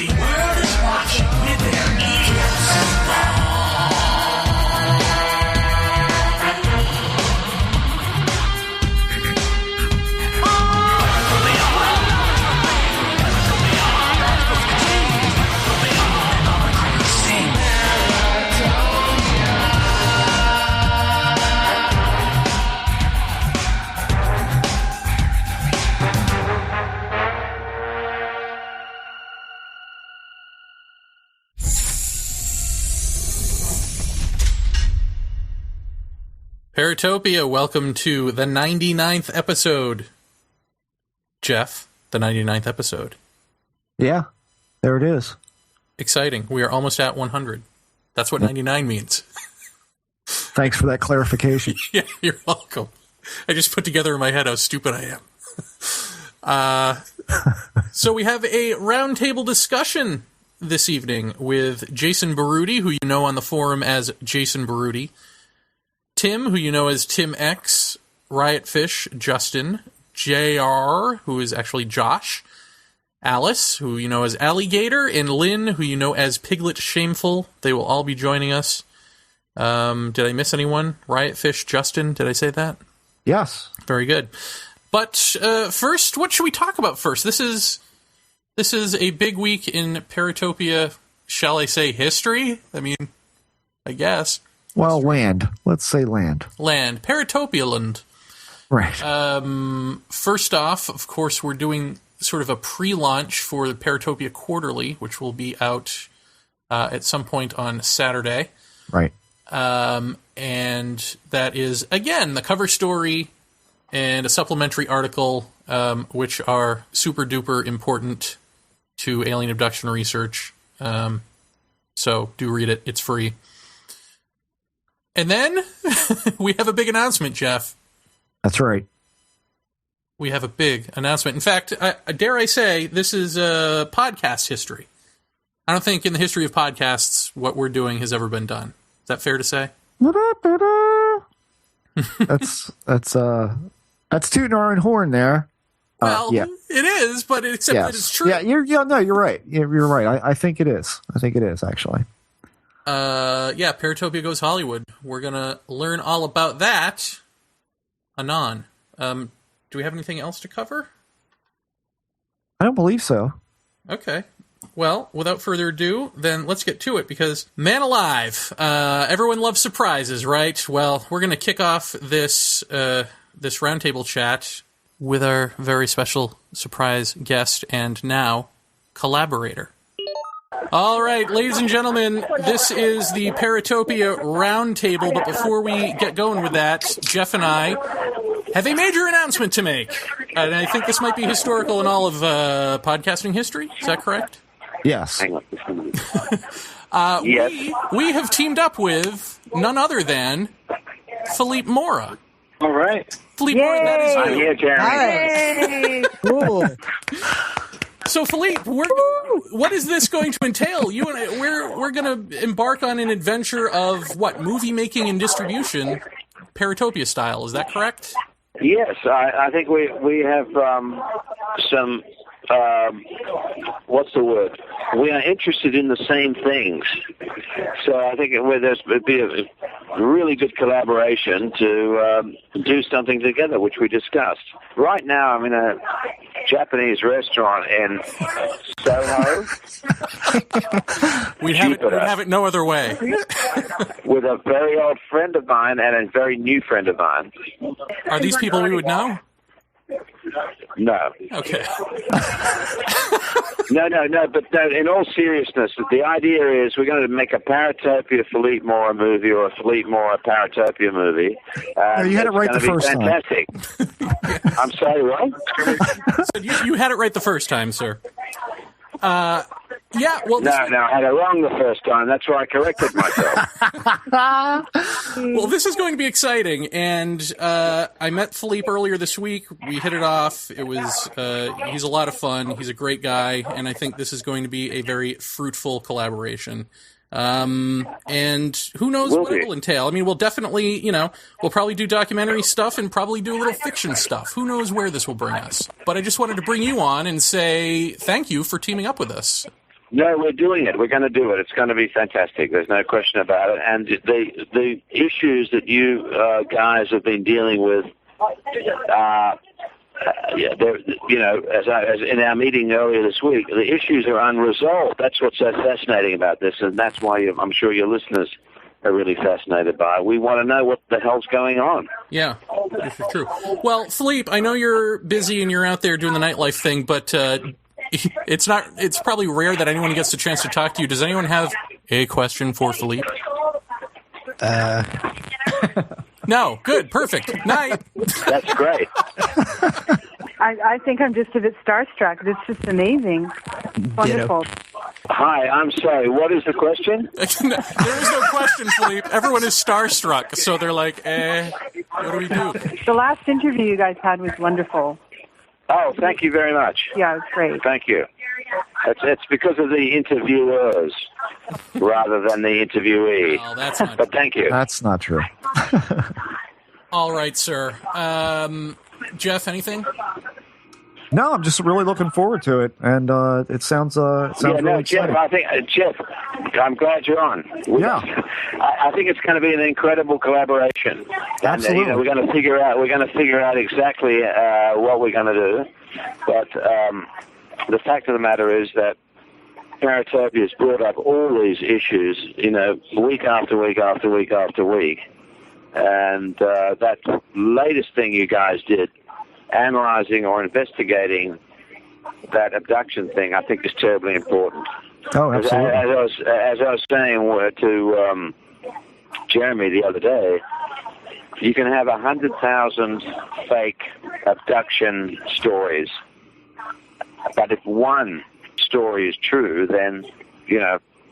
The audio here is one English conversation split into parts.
The world is watching with their ears. Paratopia, welcome to the 99th episode. Jeff, the 99th episode. Yeah, there it is. Exciting. We are almost at 100. That's what 99 means. Thanks for that clarification. Yeah, you're welcome. I just put together in my head how stupid I am. So we have a roundtable discussion this evening with Jason Baruti, who you know on the forum as Jason Baruti, Tim, who you know as Tim X, Riotfish, Justin, JR, who is actually Josh, Alice, who you know as Alligator, and Lynn, who you know as Piglet Shameful. They will all be joining us. Did I miss anyone? Riotfish, Justin, did I say that? Yes. Very good. But first, what should we talk about first? This is a big week in Paratopia, shall I say, history? I mean, I guess. Well, land. Let's say land. Land. Paratopia land. Right. First off, of course, we're doing sort of a pre-launch for the Paratopia Quarterly, which will be out at some point on Saturday. Right. And that is, again, the cover story and a supplementary article, which are super-duper important to alien abduction research. So do read it. It's free. And then we have a big announcement, Jeff. That's right. We have a big announcement. In fact, dare I say, this is podcast history. I don't think in the history of podcasts what we're doing has ever been done. Is that fair to say? That's tooting our own horn there. Well, yeah. It is, but except that it's true. Yeah, you're right. You're right. I think it is. I think it is, actually. Yeah, Paratopia Goes Hollywood. We're going to learn all about that anon. Do we have anything else to cover? I don't believe so. Okay. Well, without further ado, then let's get to it, because, man alive, everyone loves surprises, right? Well, we're going to kick off this roundtable chat with our very special surprise guest and now collaborator. All right, ladies and gentlemen, this is the Paratopia Roundtable, but before we get going with that, Jeff and I have a major announcement to make. And I think this might be historical in all of podcasting history. Is that correct? Yes. Yes. We have teamed up with none other than Philippe Mora. All right. Philippe Mora, that is you. I'm here, Jeremy. Cool. So, Philippe, what is this going to entail? You and I, we're going to embark on an adventure of what, movie making and distribution, Paratopia style. Is that correct? Yes, I think we have some. What's the word? We are interested in the same things, so I think there'd be a really good collaboration to do something together, which we discussed. Right now, I'm in a Japanese restaurant in Soho. We'd have it no other way. With a very old friend of mine and a very new friend of mine. Are these people we would know? No. Okay. No, but in all seriousness, the idea is we're going to make a Paratopia Philippe Mora movie or a Philippe Mora Paratopia movie. No, you had it right the first fantastic. time. I'm sorry, what? So you had it right the first time, sir. Yeah, well... No, I had it wrong the first time. That's why I corrected myself. Well, this is going to be exciting, and I met Philippe earlier this week. We hit it off. It was he's a lot of fun. He's a great guy, and I think this is going to be a very fruitful collaboration. And who knows what it will entail. I mean, we'll definitely, we'll probably do documentary stuff and probably do a little fiction stuff. Who knows where this will bring us. But I just wanted to bring you on and say thank you for teaming up with us. No, we're doing it. We're going to do it. It's going to be fantastic. There's no question about it. And the issues that you guys have been dealing with, as in our meeting earlier this week, the issues are unresolved. That's what's so fascinating about this, and that's why I'm sure your listeners are really fascinated by it. We want to know what the hell's going on. Yeah, this is true. Well, Philippe, I know you're busy and you're out there doing the nightlife thing, but it's probably rare that anyone gets a chance to talk to you. Does anyone have a question for Philippe? No. Good. Perfect. Night. That's great. I think I'm just a bit starstruck. It's just amazing. Wonderful. Hi, I'm sorry. What is the question? There is no question, Philippe. Everyone is starstruck, so they're like, what do we do? The last interview you guys had was wonderful. Oh, thank you very much. Yeah, it was great. Thank you. It's because of the interviewers rather than the interviewee. Oh, that's not but thank you. That's not true. All right, sir. Jeff, anything? No, I'm just really looking forward to it, and it sounds really exciting. Jeff, I'm glad you're on. I think it's going to be an incredible collaboration. Absolutely. And, we're going to figure out exactly what we're going to do. But the fact of the matter is that Paratopia has brought up all these issues, week after week after week after week. And that latest thing you guys did, analyzing or investigating that abduction thing, I think is terribly important. Oh, absolutely. As I was saying to Jeremy the other day, you can have 100,000 fake abduction stories, but if one story is true, then,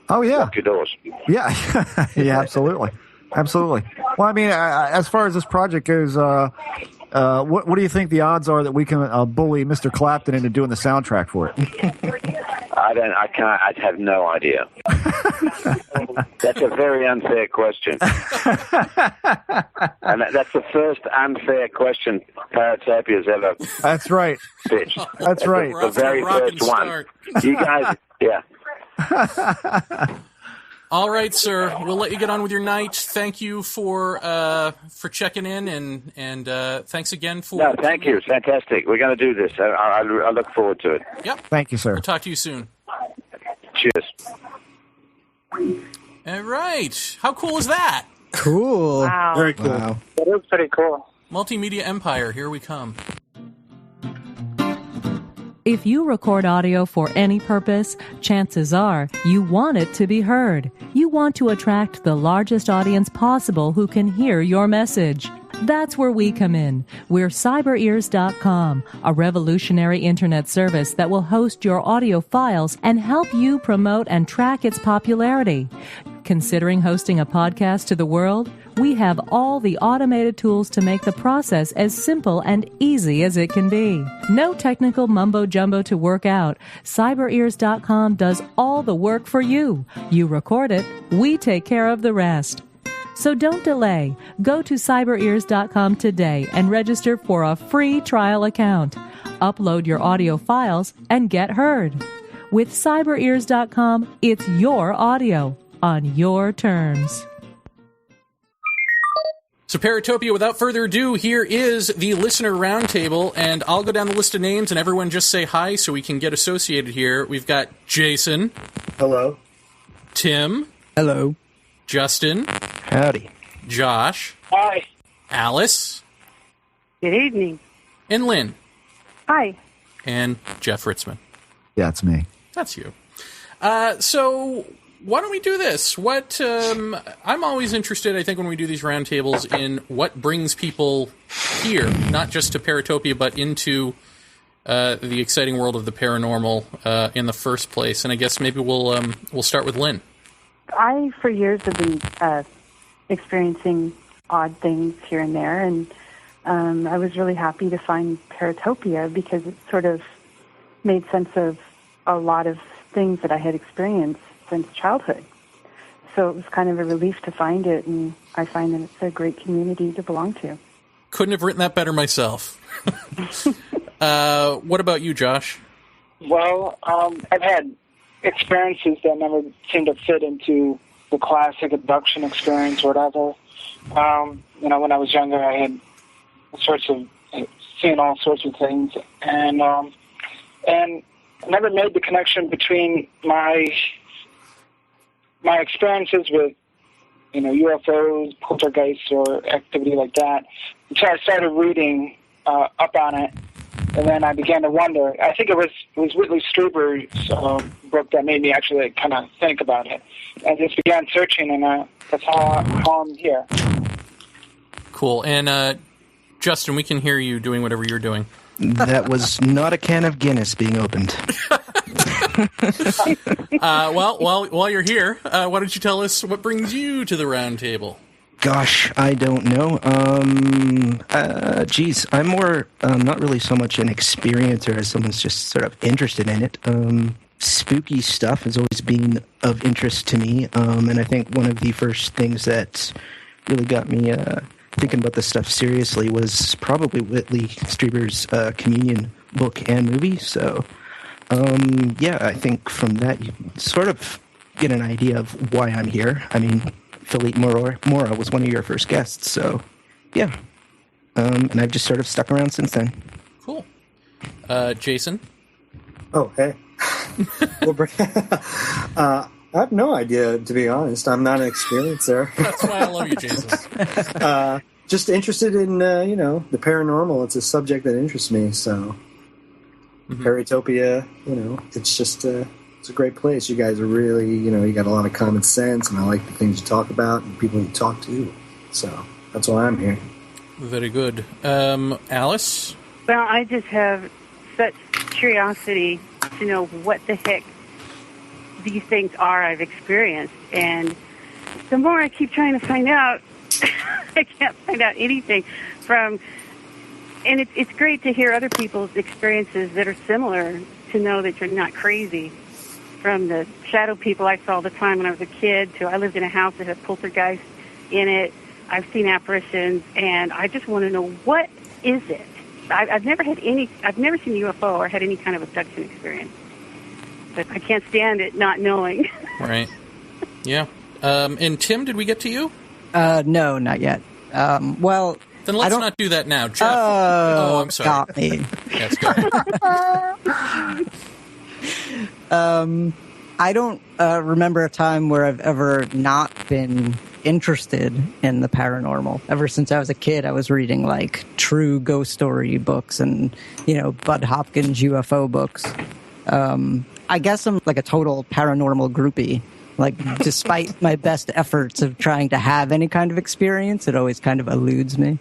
oh, yeah. lock your doors. Yeah, yeah, absolutely. Absolutely. Well, I mean, as far as this project goes, what do you think the odds are that we can bully Mr. Clapton into doing the soundtrack for it? I have no idea. That's a very unfair question. And that's the first unfair question Paratopia's ever That's right. pitched. That's right. The very first one. You guys, yeah. All right, sir. We'll let you get on with your night. Thank you for checking in, and thanks again for... No, thank you. It's fantastic. We're going to do this. I look forward to it. Yep. Thank you, sir. We'll talk to you soon. Cheers. All right. How cool is that? Cool. Wow. Very cool. Wow. That is pretty cool. Multimedia Empire, here we come. If you record audio for any purpose, chances are you want it to be heard. You want to attract the largest audience possible who can hear your message. That's where we come in. We're CyberEars.com, a revolutionary internet service that will host your audio files and help you promote and track its popularity. Considering hosting a podcast to the world? We have all the automated tools to make the process as simple and easy as it can be. No technical mumbo-jumbo to work out. CyberEars.com does all the work for you. You record it, we take care of the rest. So don't delay. Go to CyberEars.com today and register for a free trial account. Upload your audio files and get heard. With CyberEars.com, it's your audio on your terms. So, Paratopia, without further ado, here is the listener roundtable, and I'll go down the list of names, and everyone just say hi so we can get associated here. We've got Jason. Hello. Tim. Hello. Justin. Howdy. Josh. Hi. Alice. Good evening. And Lynn. Hi. And Jeff Ritzman. Yeah, it's me. That's you. So... why don't we do this? I'm always interested, I think, when we do these roundtables in what brings people here, not just to Paratopia, but into the exciting world of the paranormal in the first place. And I guess maybe we'll start with Lynn. I, for years, have been experiencing odd things here and there, and I was really happy to find Paratopia because it sort of made sense of a lot of things that I had experienced since childhood. So it was kind of a relief to find it, and I find that it's a great community to belong to. Couldn't have written that better myself. What about you, Josh? Well, I've had experiences that never seemed to fit into the classic abduction experience or whatever. When I was younger, I had seen all sorts of things, and I never made the connection between my experiences with UFOs, poltergeists, or activity like that until I started reading up on it. And then I began to wonder. I think it was Whitley Strieber's book that made me actually kind of think about it. I just began searching, and that's how I'm here. Cool. And Justin, we can hear you doing whatever you're doing. That was not a can of Guinness being opened. While you're here, why don't you tell us what brings you to the round table? Gosh, I don't know. I'm more not really so much an experiencer as someone's just sort of interested in it. Spooky stuff has always been of interest to me, and I think one of the first things that really got me thinking about this stuff seriously was probably Whitley Strieber's Communion book and movie. So, I think from that you sort of get an idea of why I'm here. I mean, Philippe Mora was one of your first guests, so yeah. And I've just sort of stuck around since then. Cool. Jason? Oh, hey. I have no idea, to be honest. I'm not an experiencer. That's why I love you, Jason. Just interested in, the paranormal. It's a subject that interests me, so... Mm-hmm. Paratopia, it's just... it's a great place. You guys are really, you got a lot of common sense, and I like the things you talk about and people you talk to. So that's why I'm here. Very good. Alice? Well, I just have such curiosity to know what the heck these things are I've experienced. And the more I keep trying to find out, I can't find out anything from... And it's great to hear other people's experiences that are similar, to know that you're not crazy. From the shadow people I saw all the time when I was a kid to I lived in a house that had poltergeist in it. I've seen apparitions, and I just want to know, what is it? I've never seen a UFO or had any kind of abduction experience. But I can't stand it not knowing. Right. Yeah. And Tim, did we get to you? No, not yet. Then let's not do that now. Jeff. I'm sorry. Got me. That's good. I don't remember a time where I've ever not been interested in the paranormal. Ever since I was a kid, I was reading like true ghost story books and, Bud Hopkins UFO books. I guess I'm like a total paranormal groupie. Like, despite my best efforts of trying to have any kind of experience, it always kind of eludes me.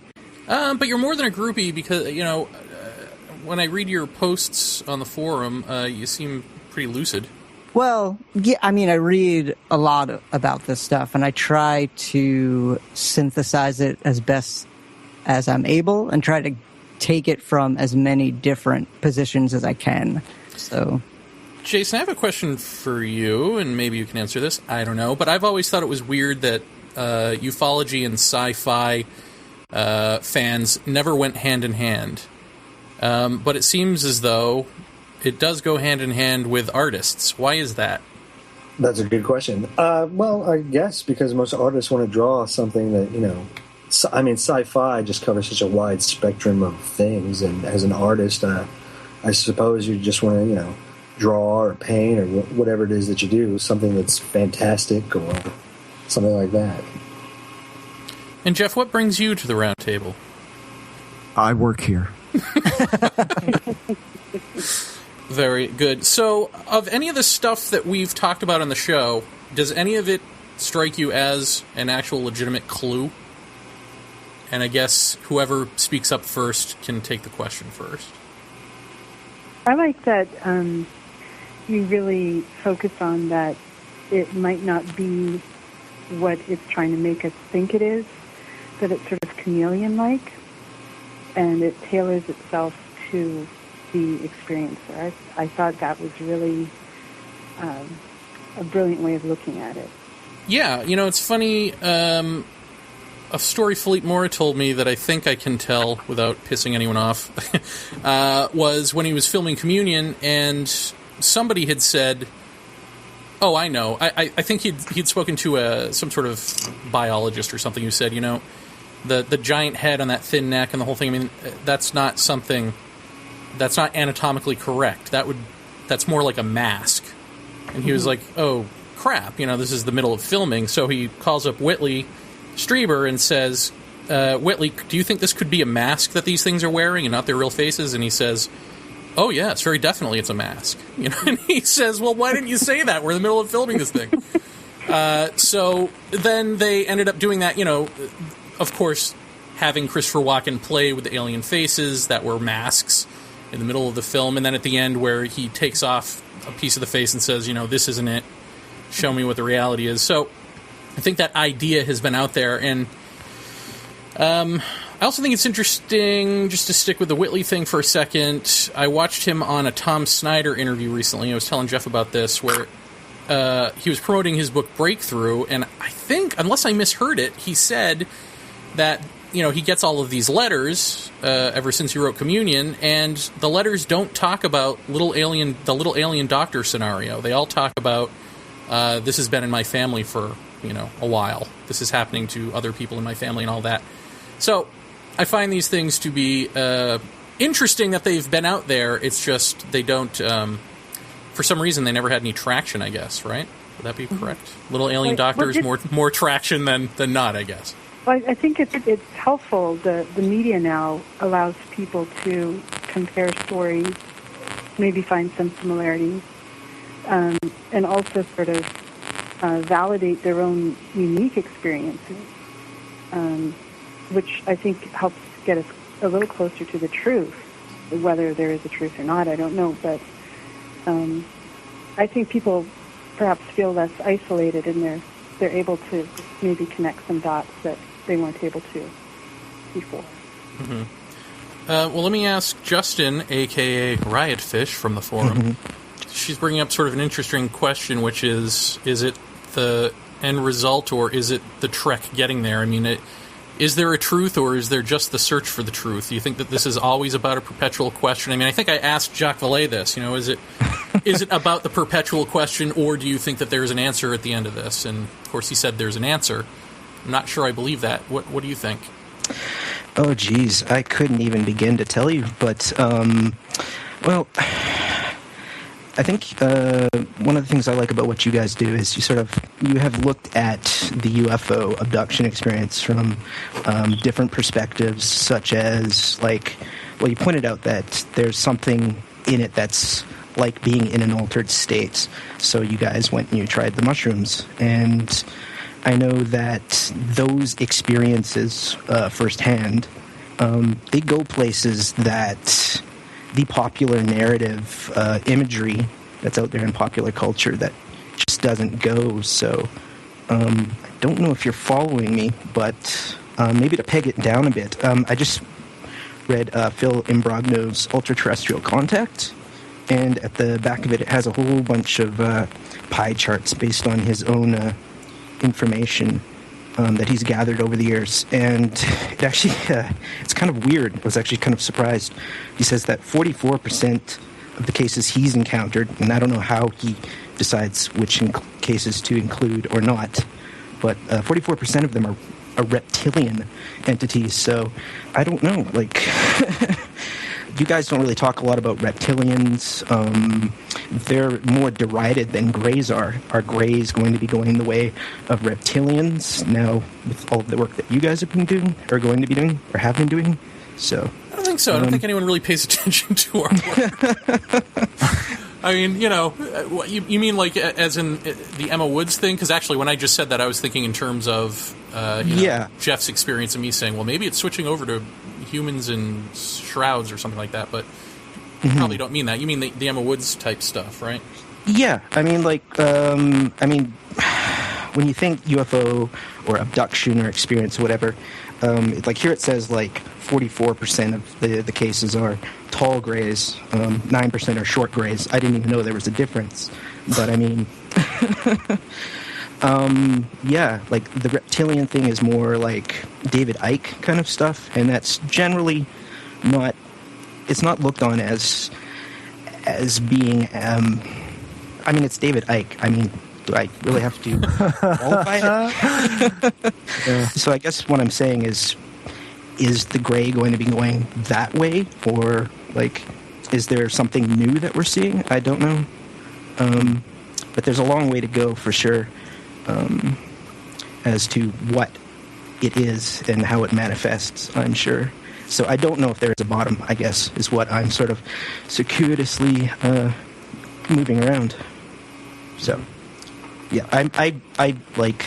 But you're more than a groupie because, when I read your posts on the forum, you seem pretty lucid. Well, yeah, I mean, I read a lot about this stuff, and I try to synthesize it as best as I'm able and try to take it from as many different positions as I can. So, Jason, I have a question for you, and maybe you can answer this. I don't know, but I've always thought it was weird that ufology and sci-fi fans never went hand in hand. But it seems as though it does go hand in hand with artists. Why is that? That's a good question. Well, I guess because most artists want to draw something that, sci-fi just covers such a wide spectrum of things. And as an artist, I suppose you just want to, draw or paint or whatever it is that you do, something that's fantastic or something like that. And Jeff, what brings you to the round table? I work here. Very good. So, of any of the stuff that we've talked about on the show, does any of it strike you as an actual legitimate clue? And I guess whoever speaks up first can take the question first. I like that you really focus on that it might not be what it's trying to make us think it is, that it's sort of chameleon-like, and it tailors itself to the experiencer. I thought that was really a brilliant way of looking at it. Yeah, it's funny. A story Philippe Mora told me that I think I can tell without pissing anyone off was when he was filming Communion, and somebody had said, Oh, I know. I think he'd spoken to some sort of biologist or something who said, the giant head on that thin neck and the whole thing. I mean, that's not anatomically correct. That's more like a mask. And he was like, oh, crap, this is the middle of filming. So he calls up Whitley Strieber and says, Whitley, do you think this could be a mask that these things are wearing and not their real faces? And he says, oh, yes, very definitely it's a mask. And he says, well, why didn't you say that? We're in the middle of filming this thing. So then they ended up doing that, of course, having Christopher Walken play with the alien faces that were masks in the middle of the film. And then at the end where he takes off a piece of the face and says, this isn't it. Show me what the reality is. So I think that idea has been out there. And I also think it's interesting, just to stick with the Whitley thing for a second, I watched him on a Tom Snyder interview recently. I was telling Jeff about this, where he was promoting his book Breakthrough, and I think, unless I misheard it, he said that, he gets all of these letters ever since he wrote Communion, and the letters don't talk about the little alien doctor scenario. They all talk about, this has been in my family for, a while. This is happening to other people in my family and all that. So I find these things to be interesting that they've been out there. It's just they don't, for some reason, they never had any traction, I guess, right? Would that be correct? Little alien doctors, more traction than not, I guess. Well, I think it's helpful. The media now allows people to compare stories, maybe find some similarities, and also sort of validate their own unique experiences. Which I think helps get us a little closer to the truth. Whether there is a truth or not, I don't know. But I think people perhaps feel less isolated, and they're able to maybe connect some dots that they weren't able to before. Mm-hmm. Well, let me ask Justin, a.k.a. Riotfish, from the forum. Mm-hmm. She's bringing up sort of an interesting question, which is it the end result, or is it the trek getting there? I mean, is there a truth, or is there just the search for the truth? Do you think that this is always about a perpetual question? I mean, I think I asked Jacques Vallée this. Is it about the perpetual question, or do you think that there's an answer at the end of this? And, of course, he said there's an answer. I'm not sure I believe that. What do you think? Oh, geez. I couldn't even begin to tell you. But, well, I think one of the things I like about what you guys do is you have looked at the UFO abduction experience from different perspectives, such as, you pointed out that there's something in it that's like being in an altered state. So you guys went and you tried the mushrooms. And I know that those experiences firsthand, they go places that the popular narrative imagery that's out there in popular culture that just doesn't go. So I don't know if you're following me, but maybe to peg it down a bit, I just read Phil Imbrogno's Ultra-Terrestrial Contact, and at the back of it, it has a whole bunch of pie charts based on his own information that he's gathered over the years. And it actually, it's kind of weird. I was actually kind of surprised. He says that 44% of the cases he's encountered, and I don't know how he decides which cases to include or not, but 44% of them are reptilian entities. So I don't know, you guys don't really talk a lot about reptilians. They're more derided than greys are. Are greys going to be going the way of reptilians now with all of the work that you guys have been doing, or going to be doing, or have been doing? So I don't think so. I don't think anyone really pays attention to our work. I mean, you mean as in the Emma Woods thing? Because actually, when I just said that, I was thinking in terms of Jeff's experience and me saying, well, maybe it's switching over to humans in shrouds or something like that, but you probably don't mean that. You mean the Emma Woods type stuff, right? Yeah, I mean, when you think UFO or abduction or experience or whatever, here it says 44% of the cases are tall grays, 9% are short grays. I didn't even know there was a difference, but I mean, the reptilian thing is more like David Icke kind of stuff, and that's generally not. It's not looked on as being. I mean, it's David Icke. I mean, Do I really have to qualify it? So I guess what I'm saying is the gray going to be going that way, or like, is there something new that we're seeing? I don't know. But there's a long way to go for sure as to what it is and how it manifests, I'm sure. So I don't know if there is a bottom, I guess, is what I'm sort of circuitously moving around. So, yeah, I like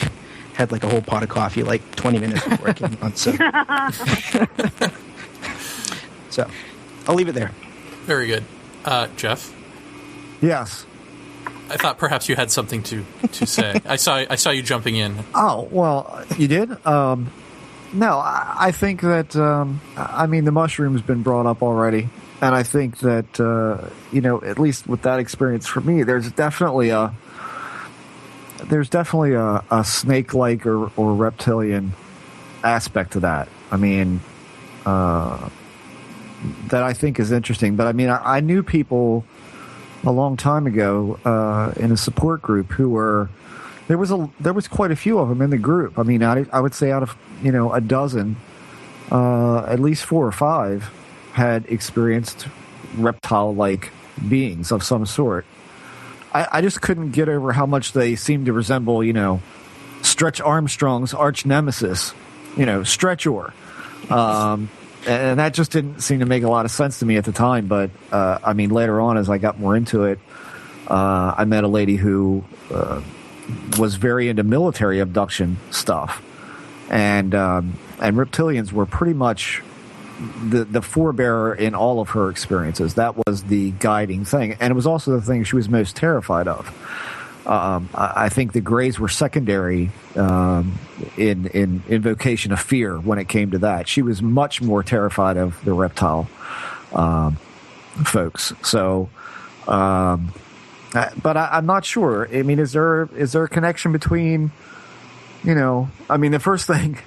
had like a whole pot of coffee like 20 minutes before I came on. So, so I'll leave it there. Very good. Jeff? Yes. I thought perhaps you had something to say. I saw you jumping in. Oh, well, you did? No, I think that, I mean, the mushroom's been brought up already. And I think that, at least with that experience for me, there's definitely a snake-like or reptilian aspect to that. I mean, that I think is interesting. But I mean, I knew people a long time ago in a support group who were there was quite a few of them in the group. I mean, I would say out of a dozen, at least 4 or 5 had experienced reptile-like beings of some sort. I just couldn't get over how much they seemed to resemble, Stretch Armstrong's arch nemesis, Stretchor. And that just didn't seem to make a lot of sense to me at the time. But, I mean, later on, as I got more into it, I met a lady who was very into military abduction stuff. And reptilians were pretty much the forebearer in all of her experiences. That was the guiding thing. And it was also the thing she was most terrified of. I think the Greys were secondary in invocation of fear when it came to that. She was much more terrified of the reptile folks. So, but I'm not sure. I mean, is there a connection between? I mean, the first thing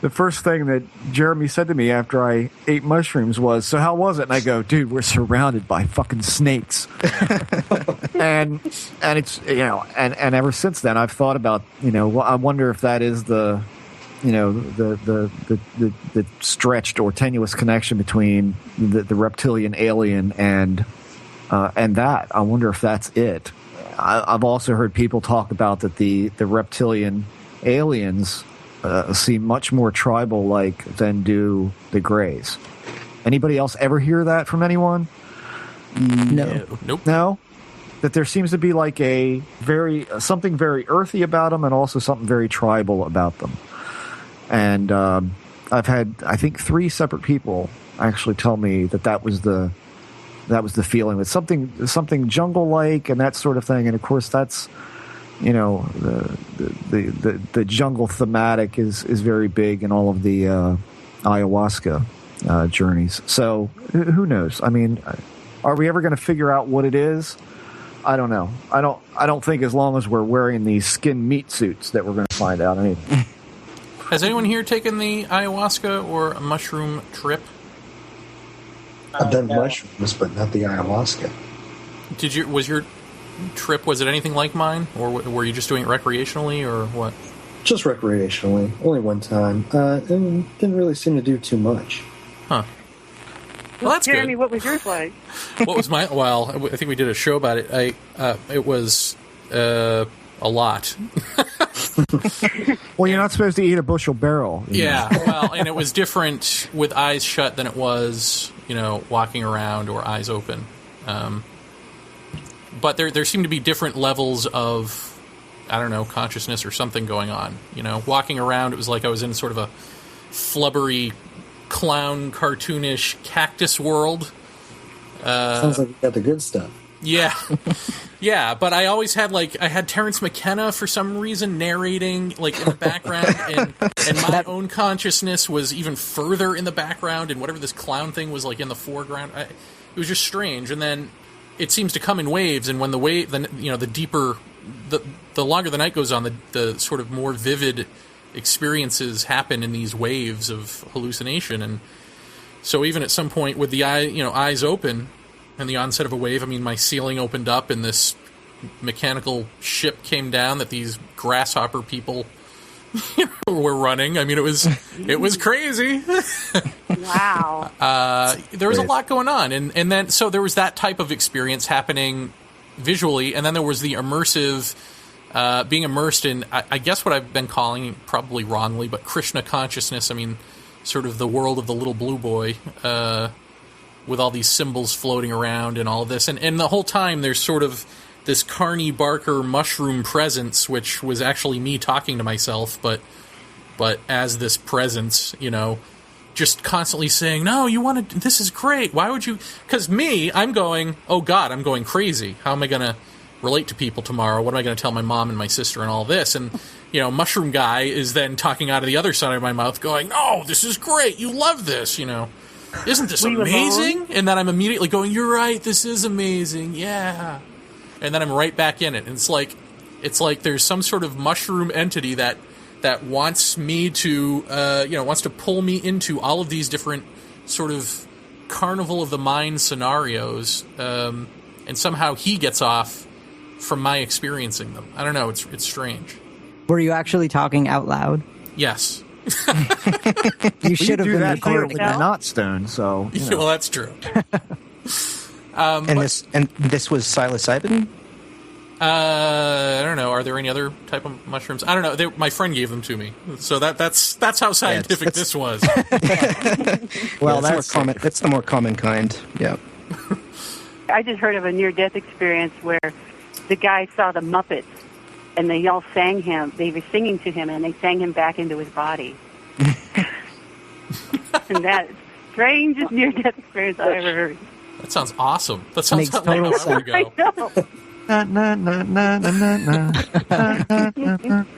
that Jeremy said to me after I ate mushrooms was, "So how was it?" And I go, "Dude, we're surrounded by fucking snakes." and it's, and ever since then I've thought about, I wonder if that is the stretched or tenuous connection between the reptilian alien and that. I wonder if that's it. I've also heard people talk about that the reptilian aliens seem much more tribal-like than do the Greys. Anybody else ever hear that from anyone? No. Nope. No? That there seems to be like something very earthy about them and also something very tribal about them. And I've had, I think, 3 separate people actually tell me that was the feeling, with something jungle-like and that sort of thing. And of course, that's the jungle thematic is very big in all of the ayahuasca journeys. So who knows? I mean, are we ever going to figure out what it is? I don't know. I don't think as long as we're wearing these skin meat suits that we're going to find out anything. Has anyone here taken the ayahuasca or a mushroom trip? I've done mushrooms, but not the ayahuasca. Was your trip, was it anything like mine? Or were you just doing it recreationally, or what? Just recreationally. Only one time. And didn't really seem to do too much. Huh. Well, that's Jeremy, good. what was yours like? What was my... Well, I think we did a show about it. It was a lot. Well, you're not supposed to eat a bushel barrel. Yeah, well, and it was different with eyes shut than it was, walking around or eyes open. But there seemed to be different levels of, I don't know, consciousness or something going on. Walking around, it was like I was in sort of a flubbery, clown, cartoonish cactus world. Sounds like you got the good stuff. Yeah. Yeah, but I always had, I had Terrence McKenna for some reason narrating, in the background, and my own consciousness was even further in the background, and whatever this clown thing was, in the foreground. It was just strange, and then it seems to come in waves, and when the deeper, the longer the night goes on, the sort of more vivid experiences happen in these waves of hallucination, and so even at some point with the eyes open, and the onset of a wave, I mean, my ceiling opened up, and this mechanical ship came down that these grasshopper people were running. I mean, it was crazy. Wow. There was a lot going on, and then so there was that type of experience happening visually, and then there was the immersive, being immersed in, I guess what I've been calling, probably wrongly, but Krishna consciousness. I mean, sort of the world of the little blue boy, with all these symbols floating around and all of this, and the whole time there's sort of this Carney Barker mushroom presence, which was actually me talking to myself, but as this presence, just constantly saying, no, you want to, this is great, why would you, because me, I'm going, oh God, I'm going crazy, how am I going to relate to people tomorrow, what am I going to tell my mom and my sister and all this, and, Mushroom Guy is then talking out of the other side of my mouth going, no, this is great, you love this, isn't this amazing? And then I'm immediately going, you're right, this is amazing, yeah. And then I'm right back in it. And it's like there's some sort of mushroom entity that wants me to, wants to pull me into all of these different sort of carnival of the mind scenarios, and somehow he gets off from my experiencing them. I don't know. It's strange. Were you actually talking out loud? Yes. You should have been recording. You're not stoned, so. Well, that's true. And this was psilocybin? I don't know. Are there any other type of mushrooms? I don't know. My friend gave them to me, so that's how scientific this was. Well, that's the more common kind. Yeah. I just heard of a near-death experience where the guy saw the Muppets, and they all sang him. They were singing to him, and they sang him back into his body. And that's the strangest near-death experience I've ever heard. That sounds awesome. That sounds like total how I want to go. I know.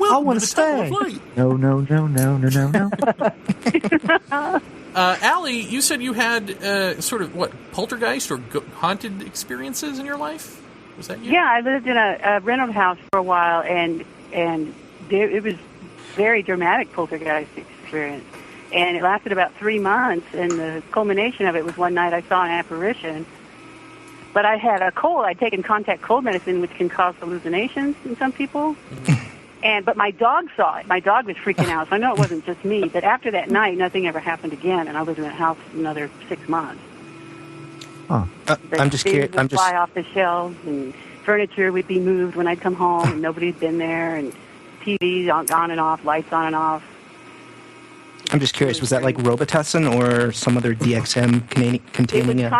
I want to stay. No. Allie, you said you had sort of poltergeist or haunted experiences in your life. Was that you? Yeah, I lived in a rental house for a while, and it was very dramatic poltergeist experience. And it lasted about 3 months, and the culmination of it was one night I saw an apparition. But I had a cold. I'd taken contact cold medicine, which can cause hallucinations in some people. But my dog saw it. My dog was freaking out, so I know it wasn't just me. But after that night, nothing ever happened again, and I lived in that house another 6 months. Huh. I'm just curious. Would fly off the shelves, and furniture would be moved when I'd come home, and nobody'd been there, and TVs on and off, lights on and off. I'm just curious, was that like Robitussin or some other DXM containing it? Was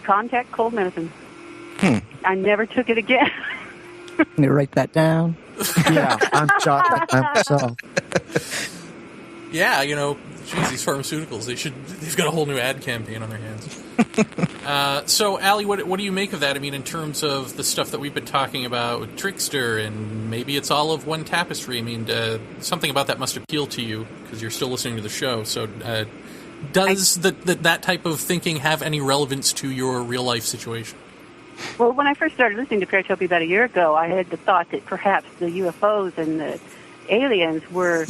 contact cold medicine. I never took it again. Let me write that down. Yeah, I'm shocked. Yeah, geez, these pharmaceuticals, they've got a whole new ad campaign on their hands. So, Allie, what do you make of that? I mean, in terms of the stuff that we've been talking about with Trickster, and maybe it's all of one tapestry. I mean, something about that must appeal to you, because you're still listening to the show. So, does that type of thinking have any relevance to your real-life situation? Well, when I first started listening to Paratopia about a year ago, I had the thought that perhaps the UFOs and the aliens were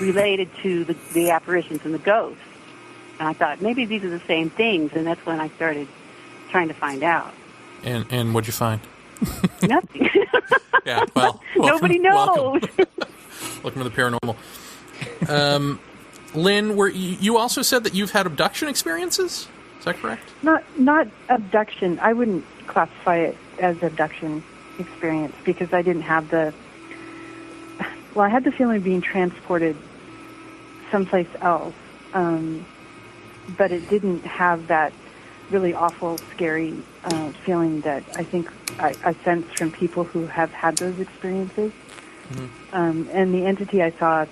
related to the apparitions and the ghosts. And I thought, maybe these are the same things, and that's when I started trying to find out. And what'd you find? Nothing. Yeah, well, nobody knows. Welcome to the paranormal. Lynn, you also said that you've had abduction experiences? Is that correct? Not abduction. I wouldn't classify it as abduction experience because I didn't have I had the feeling of being transported someplace else. But it didn't have that really awful, scary feeling that I think I sense from people who have had those experiences. Mm-hmm. And the entity I saw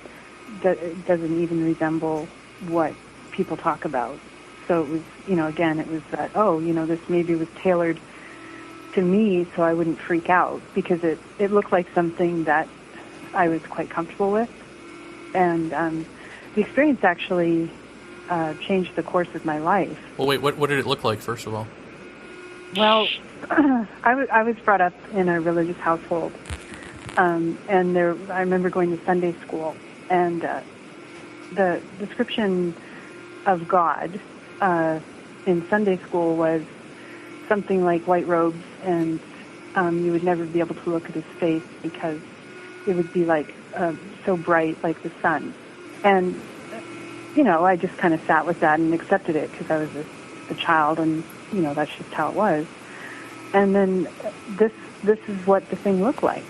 doesn't even resemble what people talk about. So it was, again, it was that, this maybe was tailored to me so I wouldn't freak out because it looked like something that I was quite comfortable with. And the experience actually changed the course of my life. Well, wait, what did it look like, first of all? Well, I was brought up in a religious household, and I remember going to Sunday school, and the description of God in Sunday school was something like white robes and you would never be able to look at his face because it would be like so bright, like the sun. And, I just kind of sat with that and accepted it because I was a child, and, that's just how it was. And then this is what the thing looked like.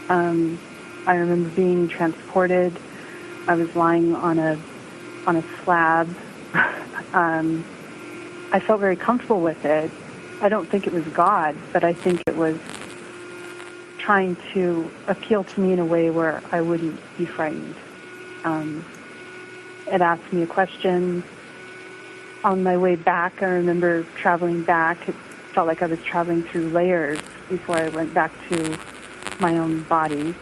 I remember being transported. I was lying on a slab. I felt very comfortable with it. I don't think it was God, but I think it was trying to appeal to me in a way where I wouldn't be frightened. It asked me a question. On my way back, I remember traveling back. It felt like I was traveling through layers before I went back to my own body.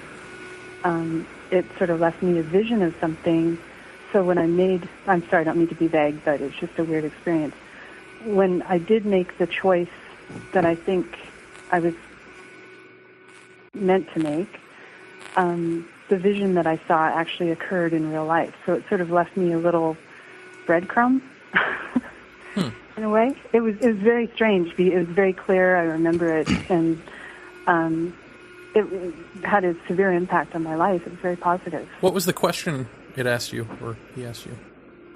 It sort of left me a vision of something. So when I'm sorry, I don't mean to be vague, but it's just a weird experience. When I did make the choice that I think I was meant to make, the vision that I saw actually occurred in real life. So it sort of left me a little breadcrumb in a way. It was very strange. It was very clear. I remember it, and it had a severe impact on my life. It was very positive. What was the question it asked you, or he asked you?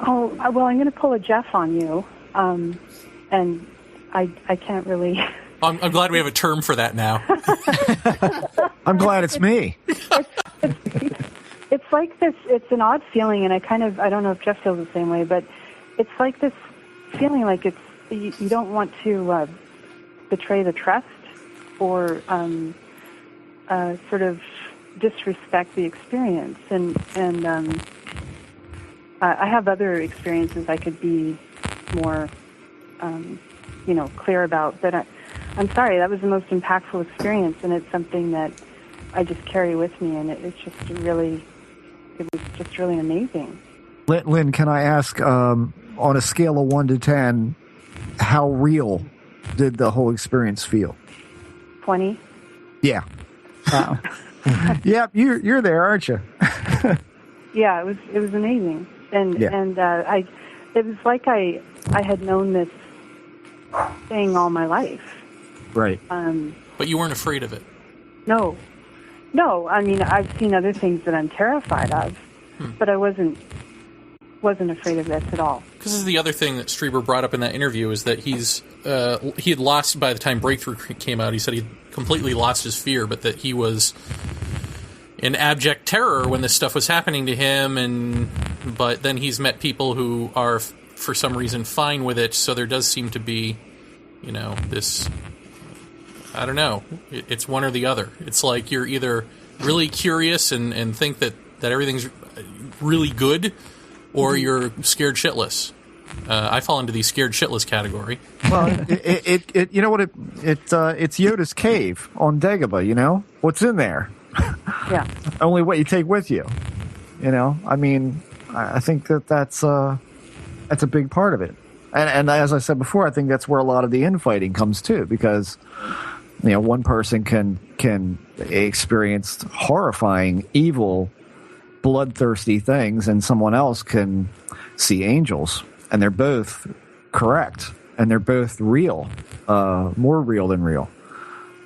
Oh, well, I'm going to pull a Jeff on you, and I can't really... I'm glad we have a term for that now. I'm glad it's me. It's like this, it's an odd feeling, and I don't know if Jeff feels the same way, but it's like this feeling like you don't want to betray the trust or sort of disrespect the experience. And I have other experiences I could be more, clear about, but I'm sorry, that was the most impactful experience, and it's something that I just carry with me, and it was just really amazing. Lynn, can I ask, on a scale of 1 to 10, how real did the whole experience feel? 20. Yeah. Wow. Yep, you're there, aren't you? Yeah, it was amazing, and it was like I had known this thing all my life. Right. But you weren't afraid of it. No. I mean, I've seen other things that I'm terrified of, but I wasn't afraid of this at all. Because this is the other thing that Strieber brought up in that interview, is that he had lost, by the time Breakthrough came out, he said he completely lost his fear, but that he was in abject terror when this stuff was happening to him, but then he's met people who are, for some reason, fine with it, so there does seem to be, this... I don't know. It's one or the other. It's like you're either really curious and think that everything's really good, or you're scared shitless. I fall into the scared shitless category. Well, it you know what it's Yoda's cave on Dagobah. What's in there? Yeah. Only what you take with you. I mean, I think that's a big part of it. And as I said before, I think that's where a lot of the infighting comes too, because one person can experience horrifying, evil, bloodthirsty things, and someone else can see angels, and they're both correct, and they're both real, more real than real.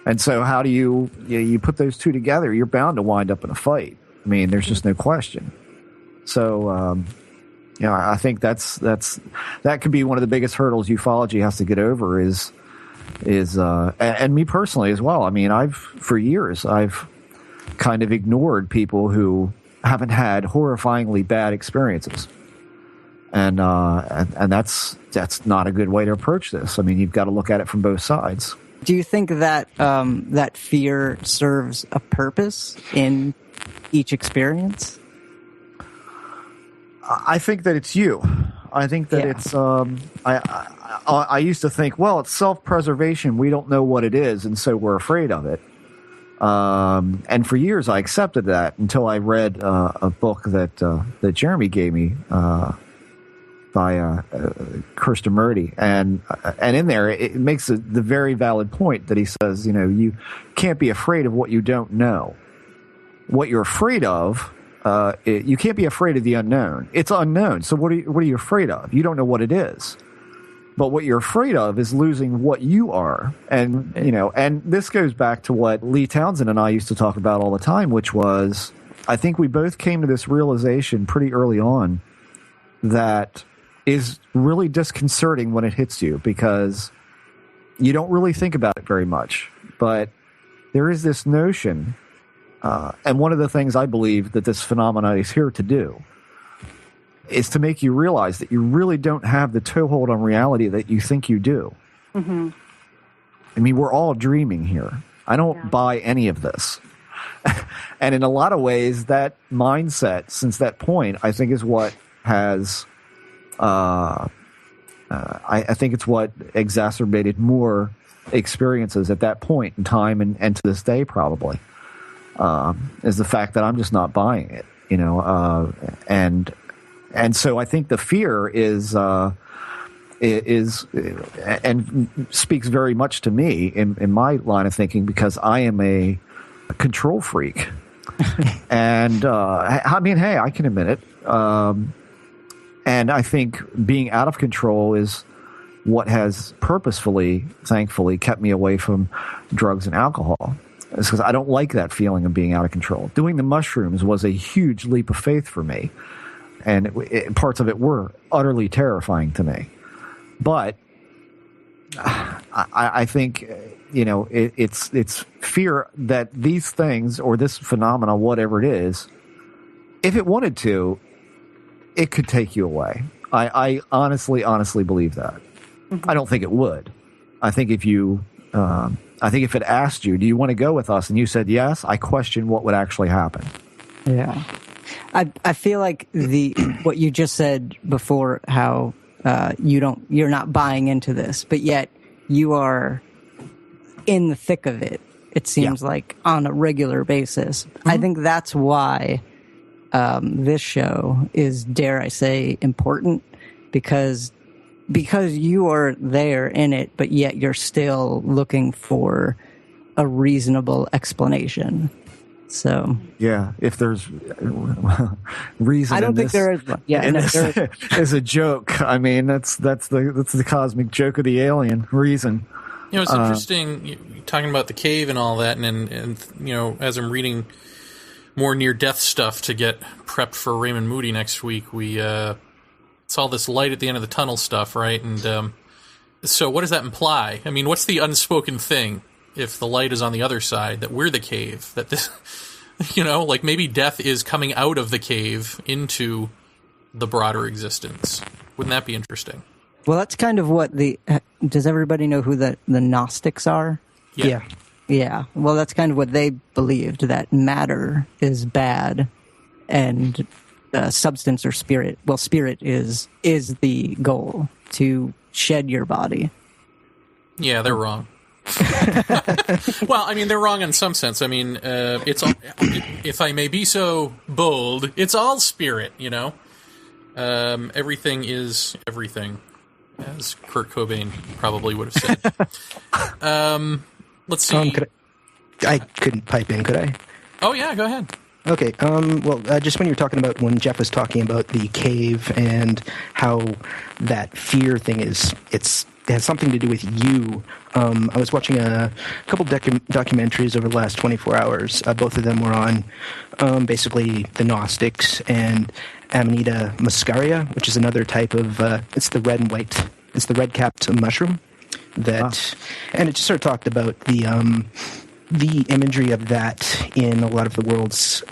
And so, how do you put those two together? You're bound to wind up in a fight. I mean, there's just no question. So, I think that could be one of the biggest hurdles ufology has to get over is and me personally as well. I mean, for years I've kind of ignored people who haven't had horrifyingly bad experiences, and that's not a good way to approach this. I mean, you've got to look at it from both sides. Do you think that that fear serves a purpose in each experience? I think that it's you. I think that it's. I used to think, well, it's self-preservation. We don't know what it is, and so we're afraid of it. And for years, I accepted that until I read a book that Jeremy gave me by Krishnamurti, and in there it makes the very valid point that he says, you can't be afraid of what you don't know. What you're afraid of. You can't be afraid of the unknown. It's unknown. So what are you afraid of? You don't know what it is. But what you're afraid of is losing what you are. And, and this goes back to what Lee Townsend and I used to talk about all the time, which was, I think we both came to this realization pretty early on that is really disconcerting when it hits you, because you don't really think about it very much. But there is this notion, and one of the things I believe that this phenomenon is here to do is to make you realize that you really don't have the toehold on reality that you think you do. Mm-hmm. I mean, we're all dreaming here. I don't buy any of this. And in a lot of ways, that mindset, since that point, I think is what has, I think it's what exacerbated more experiences at that point in time and to this day probably, is the fact that I'm just not buying it, and so I think the fear is and speaks very much to me in my line of thinking, because I am a control freak. And I mean, hey, I can admit it. And I think being out of control is what has purposefully, thankfully, kept me away from drugs and alcohol. It's because I don't like that feeling of being out of control. Doing the mushrooms was a huge leap of faith for me. And parts of it were utterly terrifying to me. But I think, it's fear that these things, or this phenomena, whatever it is, if it wanted to, it could take you away. I honestly believe that. Mm-hmm. I don't think it would. I think if it asked you, do you want to go with us? And you said yes, I question what would actually happen. Yeah. I feel like what you just said before, how you're not buying into this, but yet you are in the thick of it. It seems like on a regular basis. Mm-hmm. I think that's why this show is, dare I say, important, because you are there in it, but yet you're still looking for a reasonable explanation. So if there's reason, I don't think there is. Yeah, is a joke. I mean, that's the cosmic joke of the alien reason. It's interesting talking about the cave and all that, and as I'm reading more near-death stuff to get prepped for Raymond Moody next week, we saw this light at the end of the tunnel stuff, right? And so what does that imply? I mean, what's the unspoken thing? If the light is on the other side, that we're the cave, that this, like maybe death is coming out of the cave into the broader existence. Wouldn't that be interesting? Well, that's kind of what does everybody know who the Gnostics are? Yeah. Yeah. Well, that's kind of what they believed, that matter is bad and substance or spirit. Well, spirit is the goal, to shed your body. Yeah, they're wrong. Well, I mean, they're wrong in some sense. I mean, it's all, if I may be so bold, it's all spirit, everything is everything, as Kurt Cobain probably would have said. Let's see. I couldn't pipe in, could I? Oh, yeah, go ahead. Okay. Well, just when you were talking about, when Jeff was talking about the cave and how that fear thing it has something to do with you. I was watching a couple documentaries over the last 24 hours. Both of them were on basically the Gnostics and Amanita muscaria, which is another type of, it's the red and white, it's the red-capped mushroom. And it just sort of talked about the imagery of that in a lot of the world's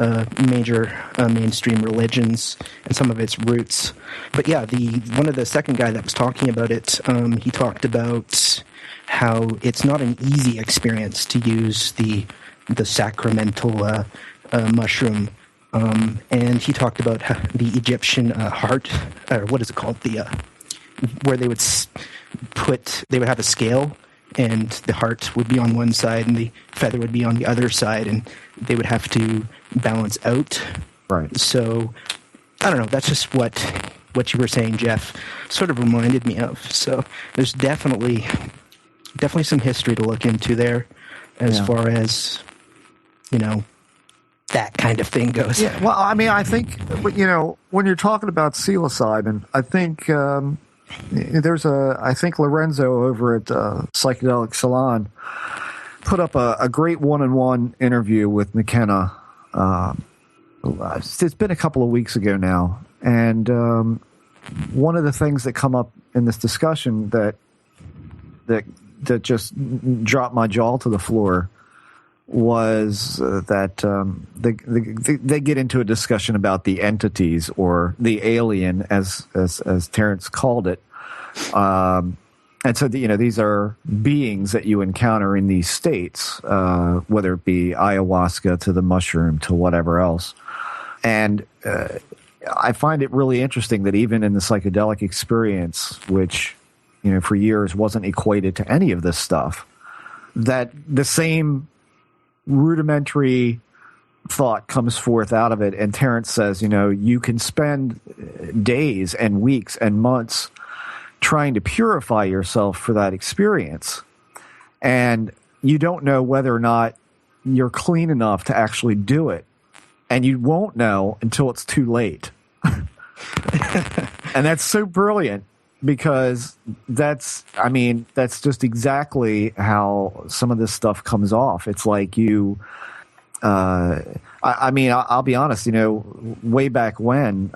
major mainstream religions and some of its roots. But yeah, the second guy that was talking about it, he talked about how it's not an easy experience to use the sacramental mushroom. And he talked about the Egyptian heart, or what is it called? Where they would have a scale, and the heart would be on one side and the feather would be on the other side, and they would have to balance out. Right. So, I don't know, that's just what you were saying, Jeff, sort of reminded me of. So there's definitely some history to look into there as far as, that kind of thing goes. Yeah, well, I mean, I think, when you're talking about psilocybin, I think there's I think Lorenzo over at Psychedelic Salon put up a great one-on-one interview with McKenna. It's been a couple of weeks ago now, and one of the things that come up in this discussion that just dropped my jaw to the floor was that they get into a discussion about the entities or the alien, as Terrence called it, and so these are beings that you encounter in these states, whether it be ayahuasca to the mushroom to whatever else, and I find it really interesting that even in the psychedelic experience, which for years wasn't equated to any of this stuff, that the same rudimentary thought comes forth out of it. And Terrence says, you can spend days and weeks and months trying to purify yourself for that experience, and you don't know whether or not you're clean enough to actually do it, and you won't know until it's too late. And that's so brilliant, because that's just exactly how some of this stuff comes off. It's like I'll be honest, way back when,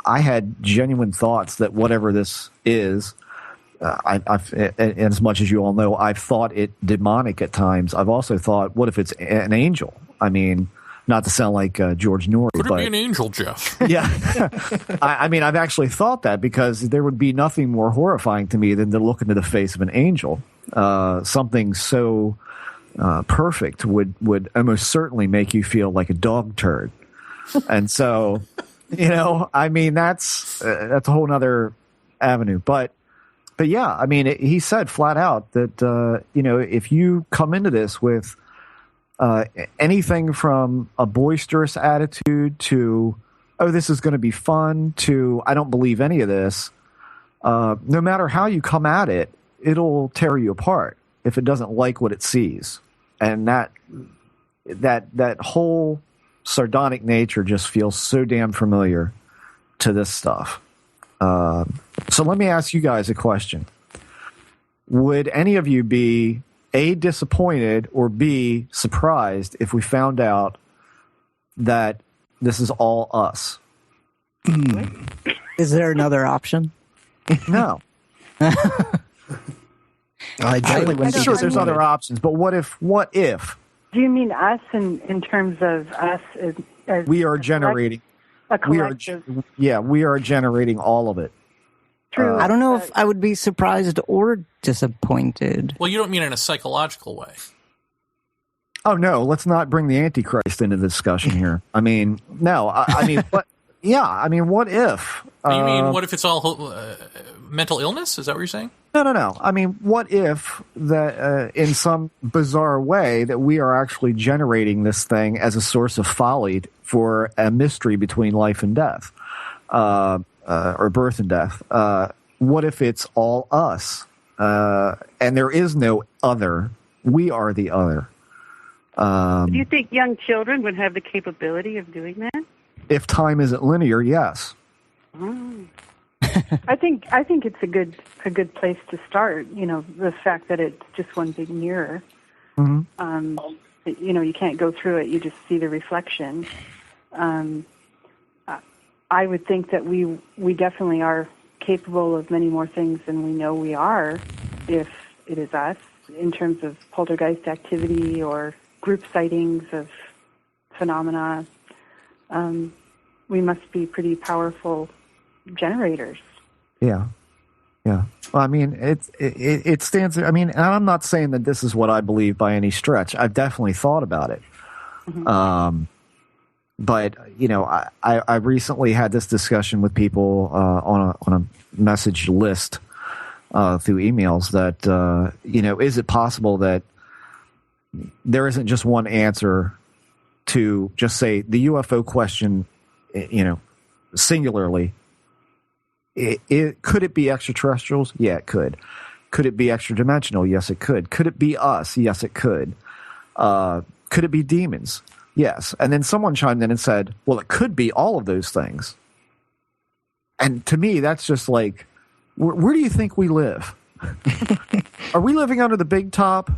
I had genuine thoughts that whatever this is, I've, as much as you all know, I've thought it demonic at times. I've also thought, what if it's an angel? I mean, not to sound like George Norrie, Could it but be an angel, Jeff? Yeah. I've actually thought that, because there would be nothing more horrifying to me than to look into the face of an angel. Something so perfect would almost certainly make you feel like a dog turd. And so, that's a whole nother avenue. But yeah, he said flat out that, if you come into this with anything from a boisterous attitude to, oh, this is going to be fun, to, I don't believe any of this, no matter how you come at it, it'll tear you apart if it doesn't like what it sees. And that whole sardonic nature just feels so damn familiar to this stuff. So let me ask you guys a question. Would any of you be A, disappointed, or B, surprised if we found out that this is all us? Is there another option? No. I definitely wouldn't be sure there's disappointed. other options, but what if? Do you mean us in terms of us as We are generating. a We are, collective? we are generating all of it. True. I don't know if I would be surprised or disappointed. Well, you don't mean in a psychological way. Oh no, let's not bring the Antichrist into the discussion here. No. But yeah, what if? You mean, what if it's all mental illness? Is that what you're saying? No. What if that in some bizarre way that we are actually generating this thing as a source of folly for a mystery between life and death, or birth and death? What if it's all us, and there is no other? We are the other. Do you think young children would have the capability of doing that? If time isn't linear, yes. I think it's a good place to start. The fact that it's just one big mirror. Mm-hmm. You can't go through it; you just see the reflection. I would think that we definitely are capable of many more things than we know we are, if it is us, in terms of poltergeist activity or group sightings of phenomena. We must be pretty powerful generators. Yeah. Well, it stands. And I'm not saying that this is what I believe by any stretch. I've definitely thought about it. Mm-hmm. But I recently had this discussion with people on a message list through emails that is it possible that there isn't just one answer to just say the UFO question, singularly? Could it be extraterrestrials? Yeah, it could. Could it be extra-dimensional? Yes, it could. Could it be us? Yes, it could. Could it be demons? Yes. And then someone chimed in and said, well, it could be all of those things. And to me, that's just like, where do you think we live? Are we living under the big top?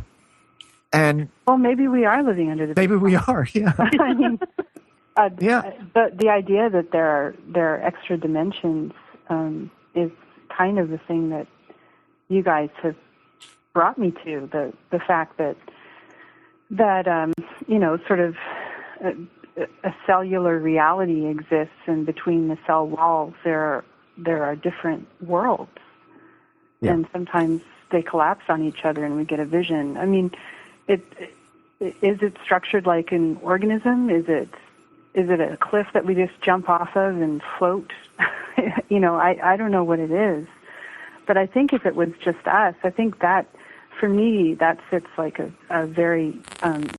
And well, maybe we are living under the. Maybe we are. Yeah. I mean, yeah. The idea that there are extra dimensions is kind of the thing that you guys have brought me to. The fact that sort of a cellular reality exists, and between the cell walls there are different worlds, and sometimes they collapse on each other, and we get a vision. I mean, is it structured like an organism? Is it a cliff that we just jump off of and float? I don't know what it is, but I think if it was just us, I think that for me that fits like a very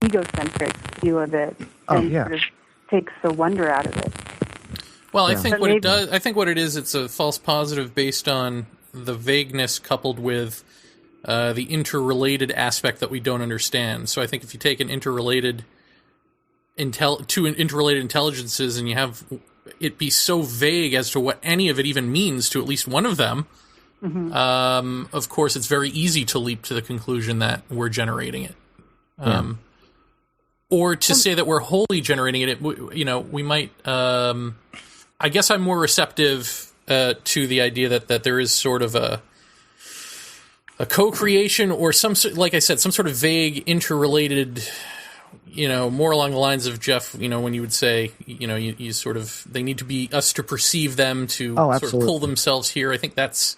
egocentric view of it, and sort of takes the wonder out of it. Well, I think what it does, I think what it is, it's a false positive based on the vagueness coupled with the interrelated aspect that we don't understand. So I think if you take two interrelated intelligences and you have it be so vague as to what any of it even means to at least one of them, of course it's very easy to leap to the conclusion that we're generating it. Or to say that we're wholly generating it, we might... I guess I'm more receptive to the idea that there is sort of a co-creation or like I said, some sort of vague interrelated, more along the lines of Jeff, when you would say, you sort of, they need to be us to perceive them to sort of pull themselves here. I think that's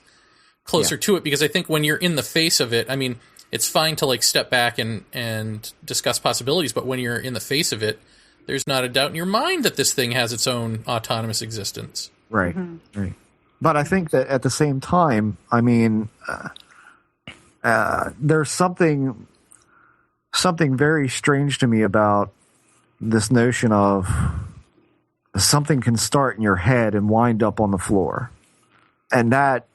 closer to it, because I think when you're in the face of it, I mean, it's fine to like step back and discuss possibilities, but when you're in the face of it, there's not a doubt in your mind that this thing has its own autonomous existence. Right, right. But I think that at the same time, I mean, there's something very strange to me about this notion of something can start in your head and wind up on the floor. And that,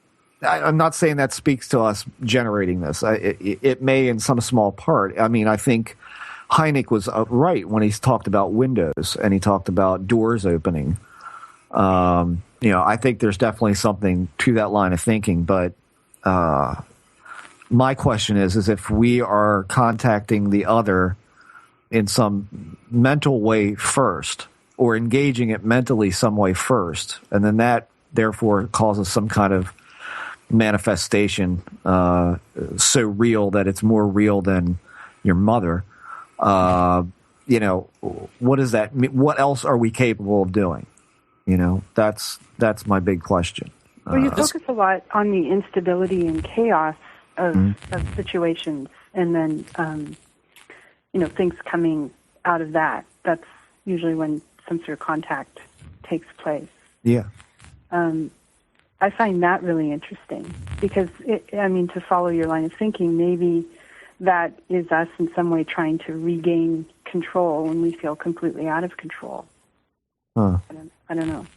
I'm not saying that speaks to us generating this. It may in some small part. I mean, I think Hynek was right when he talked about windows and he talked about doors opening. I think there's definitely something to that line of thinking. But my question is if we are contacting the other in some mental way first, or engaging it mentally some way first, and then that therefore causes some kind of manifestation so real that it's more real than your mother. What does that mean? What else are we capable of doing? That's my big question. Well, you focus a lot on the instability and chaos of situations, and then things coming out of that. That's usually when some sort of contact takes place. Yeah. I find that really interesting because, to follow your line of thinking, maybe that is us in some way trying to regain control when we feel completely out of control. I don't know.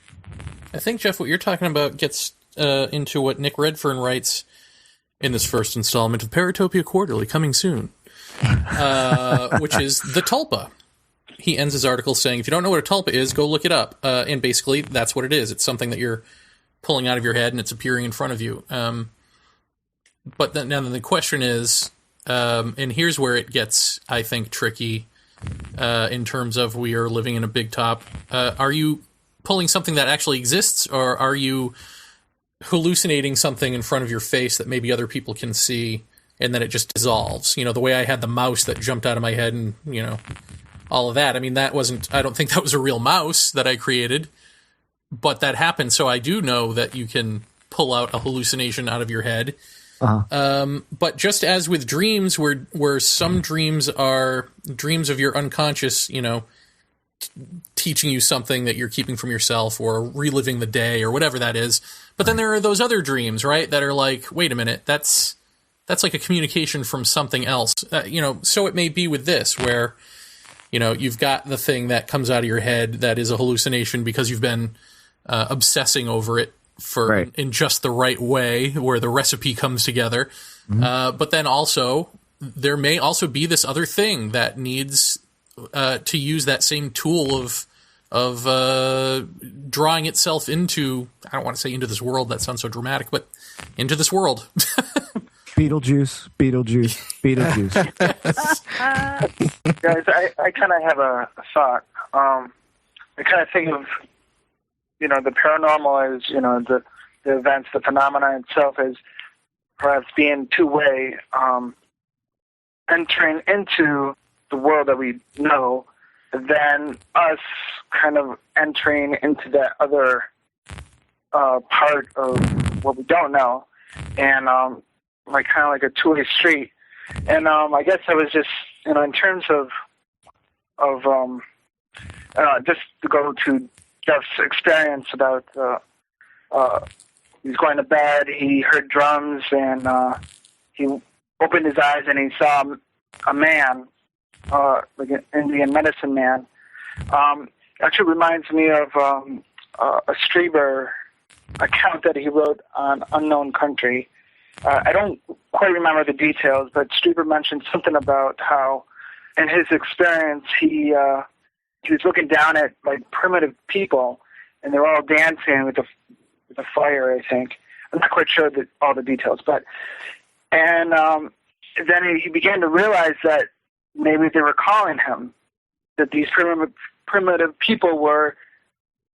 I think, Jeff, what you're talking about gets into what Nick Redfern writes in this first installment of Paratopia Quarterly, coming soon, which is the tulpa. He ends his article saying, if you don't know what a tulpa is, go look it up. And basically, that's what it is. It's something that you're pulling out of your head and it's appearing in front of you. But then the question is, and here's where it gets, I think, tricky in terms of we are living in a big top. Are you pulling something that actually exists, or are you hallucinating something in front of your face that maybe other people can see and then it just dissolves? The way I had the mouse that jumped out of my head and, all of that. I mean, I don't think that was a real mouse that I created, but that happened. So I do know that you can pull out a hallucination out of your head. But just as with dreams, where some dreams are dreams of your unconscious, teaching you something that you're keeping from yourself, or reliving the day, or whatever that is. But then there are those other dreams, right, that are like, wait a minute, that's like a communication from something else. So it may be with this, where, you've got the thing that comes out of your head that is a hallucination because you've been obsessing over it in just the right way, where the recipe comes together. But then also, there may also be this other thing that needs to use that same tool of drawing itself into, I don't want to say into this world, that sounds so dramatic, but into this world. Beetlejuice. Guys, I kind of have a thought. I kind of think of, the paranormal as, the events, the phenomena itself as perhaps being two-way, entering into the world that we know, then us kind of entering into that other part of what we don't know, and like kind of like a two-way street. And I guess I was just, in terms of just to go to Jeff's experience about he was going to bed, he heard drums, and he opened his eyes and he saw a man, like an Indian medicine man. Actually reminds me of a Strieber account that he wrote on Unknown Country. I don't quite remember the details, but Strieber mentioned something about how, in his experience, he was looking down at like primitive people, and they're all dancing with a fire, I think. I'm not quite sure all the details, but then he began to realize that maybe they were calling him, that these primitive people were,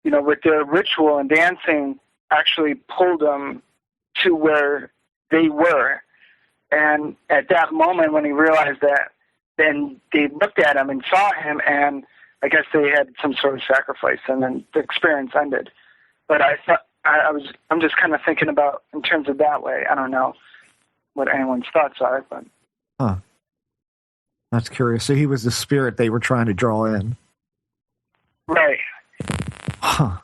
with their ritual and dancing, actually pulled him to where they were. And at that moment, when he realized that, then they looked at him and saw him, and I guess they had some sort of sacrifice, and then the experience ended. But I thought I'm just kind of thinking about in terms of that way. I don't know what anyone's thoughts are, but that's curious. So he was the spirit they were trying to draw in, right? Huh.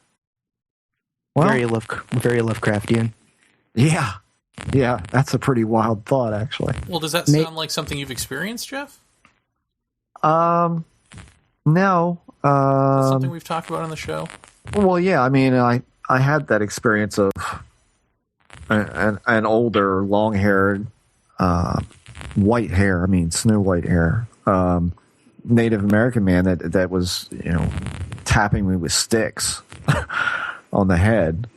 Well, very Lovecraftian. Yeah, that's a pretty wild thought, actually. Well, does that sound like something you've experienced, Jeff? No. Is that something we've talked about on the show? Well, yeah. I mean, I had that experience of an older, long-haired, white hair. I mean, snow white hair. Native American man that was, tapping me with sticks on the head.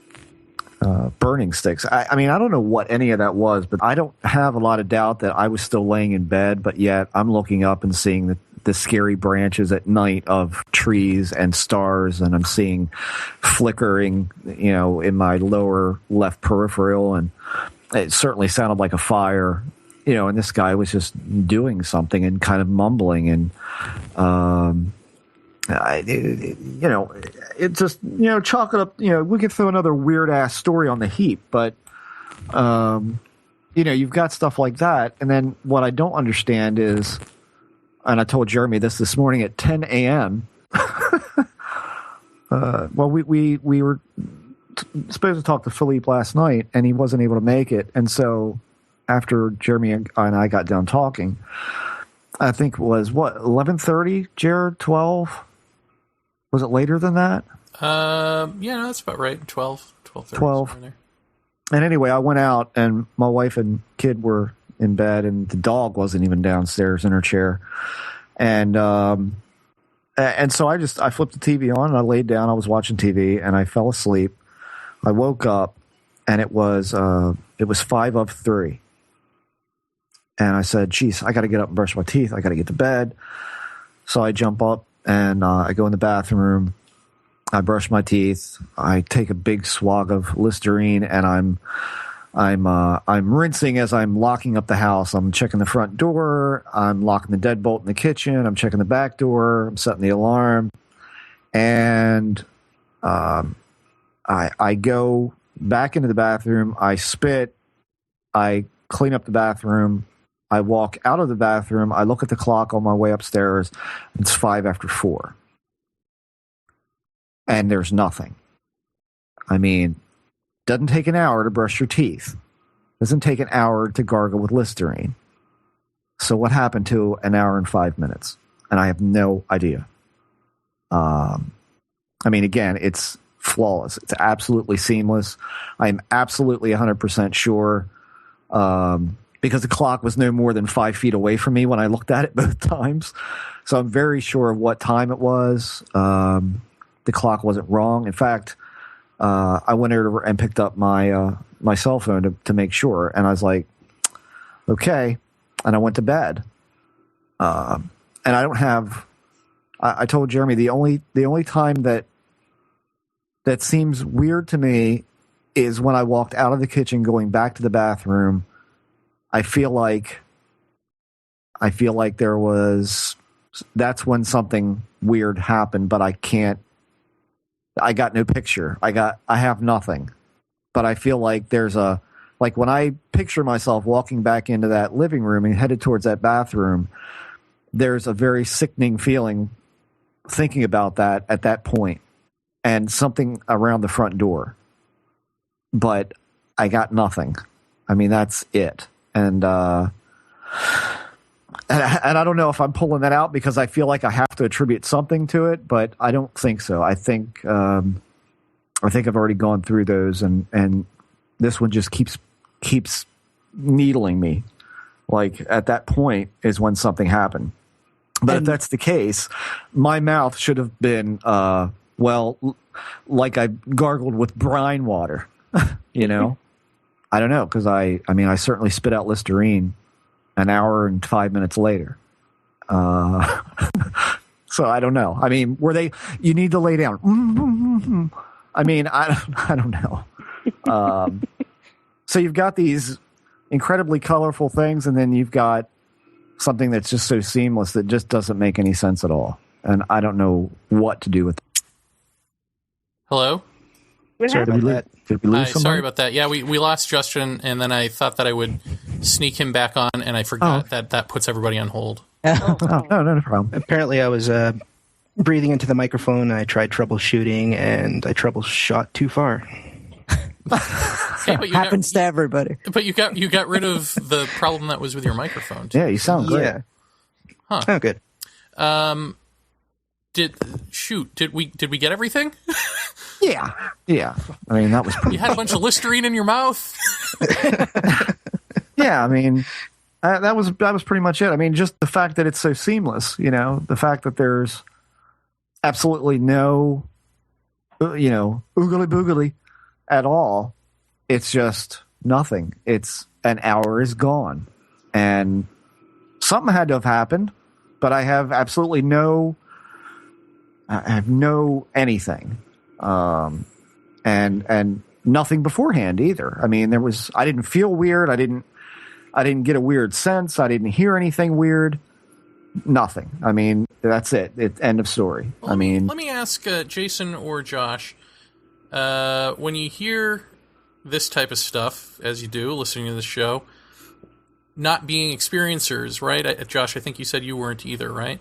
Burning sticks. I mean, I don't know what any of that was, but I don't have a lot of doubt that I was still laying in bed, but yet I'm looking up and seeing the scary branches at night of trees and stars, and I'm seeing flickering, in my lower left peripheral, and it certainly sounded like a fire, and this guy was just doing something and kind of mumbling, and it just, chalk it up, we could throw another weird ass story on the heap, but, you've got stuff like that. And then what I don't understand is, and I told Jeremy this morning at 10 a.m. Well, we were supposed to talk to Philippe last night, and he wasn't able to make it. And so after Jeremy and I got done talking, I think it was 11:30, Jared, 12. Was it later than that? Yeah, that's about right. 12:30. 12. And anyway, I went out, and my wife and kid were in bed, and the dog wasn't even downstairs in her chair. And so I flipped the TV on, and I laid down. I was watching TV, and I fell asleep. I woke up, and it was 5 of 3. And I said, geez, I got to get up and brush my teeth. I got to get to bed. So I jump up, and I go in the bathroom. I brush my teeth. I take a big swag of Listerine, and I'm rinsing as I'm locking up the house. I'm checking the front door. I'm locking the deadbolt in the kitchen. I'm checking the back door. I'm setting the alarm, and I go back into the bathroom. I spit. I clean up the bathroom. I walk out of the bathroom. I look at the clock on my way upstairs. It's 5 after 4. And there's nothing. I mean, doesn't take an hour to brush your teeth. Doesn't take an hour to gargle with Listerine. So what happened to an hour and 5 minutes? And I have no idea. I mean, again, it's flawless. It's absolutely seamless. I'm absolutely 100% sure, because the clock was no more than 5 feet away from me when I looked at it both times. So I'm very sure of what time it was. the clock wasn't wrong. In fact, I went over and picked up my my cell phone to make sure, and I was like, okay, and I went to bed. And I don't have. I told Jeremy the only time that seems weird to me is when I walked out of the kitchen going back to the bathroom. I feel like there was. That's when something weird happened, but I can't. I got no picture. I have nothing, but I feel like there's like when I picture myself walking back into that living room and headed towards that bathroom, there's a very sickening feeling thinking about that at that point, and something around the front door, but I got nothing. I mean, that's it. And I don't know if I'm pulling that out because I feel like I have to attribute something to it, but I don't think so. I think I've already gone through those, and this one just keeps needling me. Like at that point is when something happened. But if that's the case, my mouth should have been like I gargled with brine water. You know, I don't know because I certainly spit out Listerine an hour and 5 minutes later. So I don't know. I mean, you need to lay down. I mean, I don't know. So you've got these incredibly colorful things, and then you've got something that's just so seamless that just doesn't make any sense at all. And I don't know what to do with it. Hello? Sorry, did we lose somebody? Sorry about that. Yeah, we lost Justin, and then I thought that I would sneak him back on, and I forgot that puts everybody on hold. No problem. Apparently I was breathing into the microphone. I tried troubleshooting, and I troubleshot too far. Hey, but happens to everybody. But you got rid of the problem that was with your microphone, too. Yeah, you sound great. Yeah. Huh. Oh, good. Did we get everything? Yeah. I mean, that was pretty. You had a bunch of Listerine in your mouth. Yeah, I mean, that was pretty much it. I mean, just the fact that it's so seamless. You know, the fact that there's absolutely no, oogly boogly at all. It's just nothing. It's an hour is gone, and something had to have happened, but I have absolutely no. I have no anything, and nothing beforehand either. I mean, I didn't feel weird. I didn't get a weird sense. I didn't hear anything weird. Nothing. I mean, that's it. End of story. Well, I mean, let me ask Jason or Josh, when you hear this type of stuff, as you do, listening to the show, not being experiencers, right? Josh, I think you said you weren't either, right?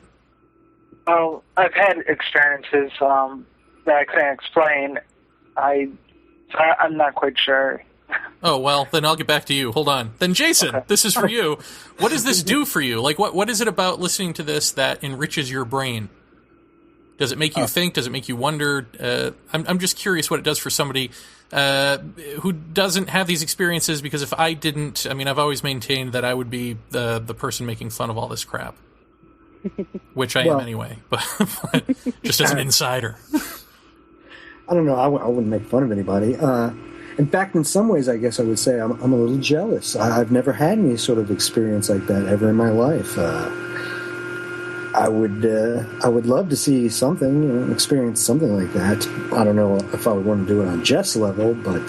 Oh, I've had experiences that I can't explain. I'm not quite sure. Oh, well, then I'll get back to you. Hold on. Then, Jason, okay. This is for you. What does this do for you? Like, what is it about listening to this that enriches your brain? Does it make you think? Does it make you wonder? I'm just curious what it does for somebody who doesn't have these experiences, because if I didn't, I mean, I've always maintained that I would be the person making fun of all this crap. Which I am anyway, but just as an insider. I don't know. I wouldn't make fun of anybody. In fact, in some ways, I guess I would say I'm a little jealous. I've never had any sort of experience like that ever in my life. I would love to see something, experience something like that. I don't know if I would want to do it on Jeff's level, but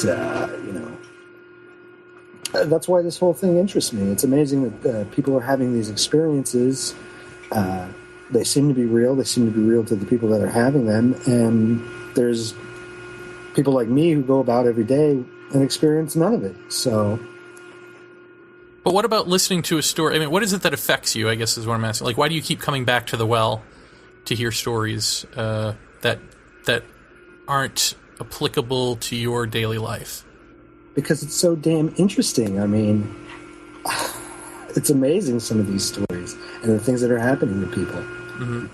that's why this whole thing interests me. It's amazing that people are having these experiences. They seem to be real. They seem to be real to the people that are having them. And there's people like me who go about every day and experience none of it. So, but what about listening to a story? I mean, what is it that affects you, I guess is what I'm asking. Like, why do you keep coming back to the well to hear stories that aren't applicable to your daily life? Because it's so damn interesting. I mean, it's amazing, some of these stories and the things that are happening to people. Mm-hmm.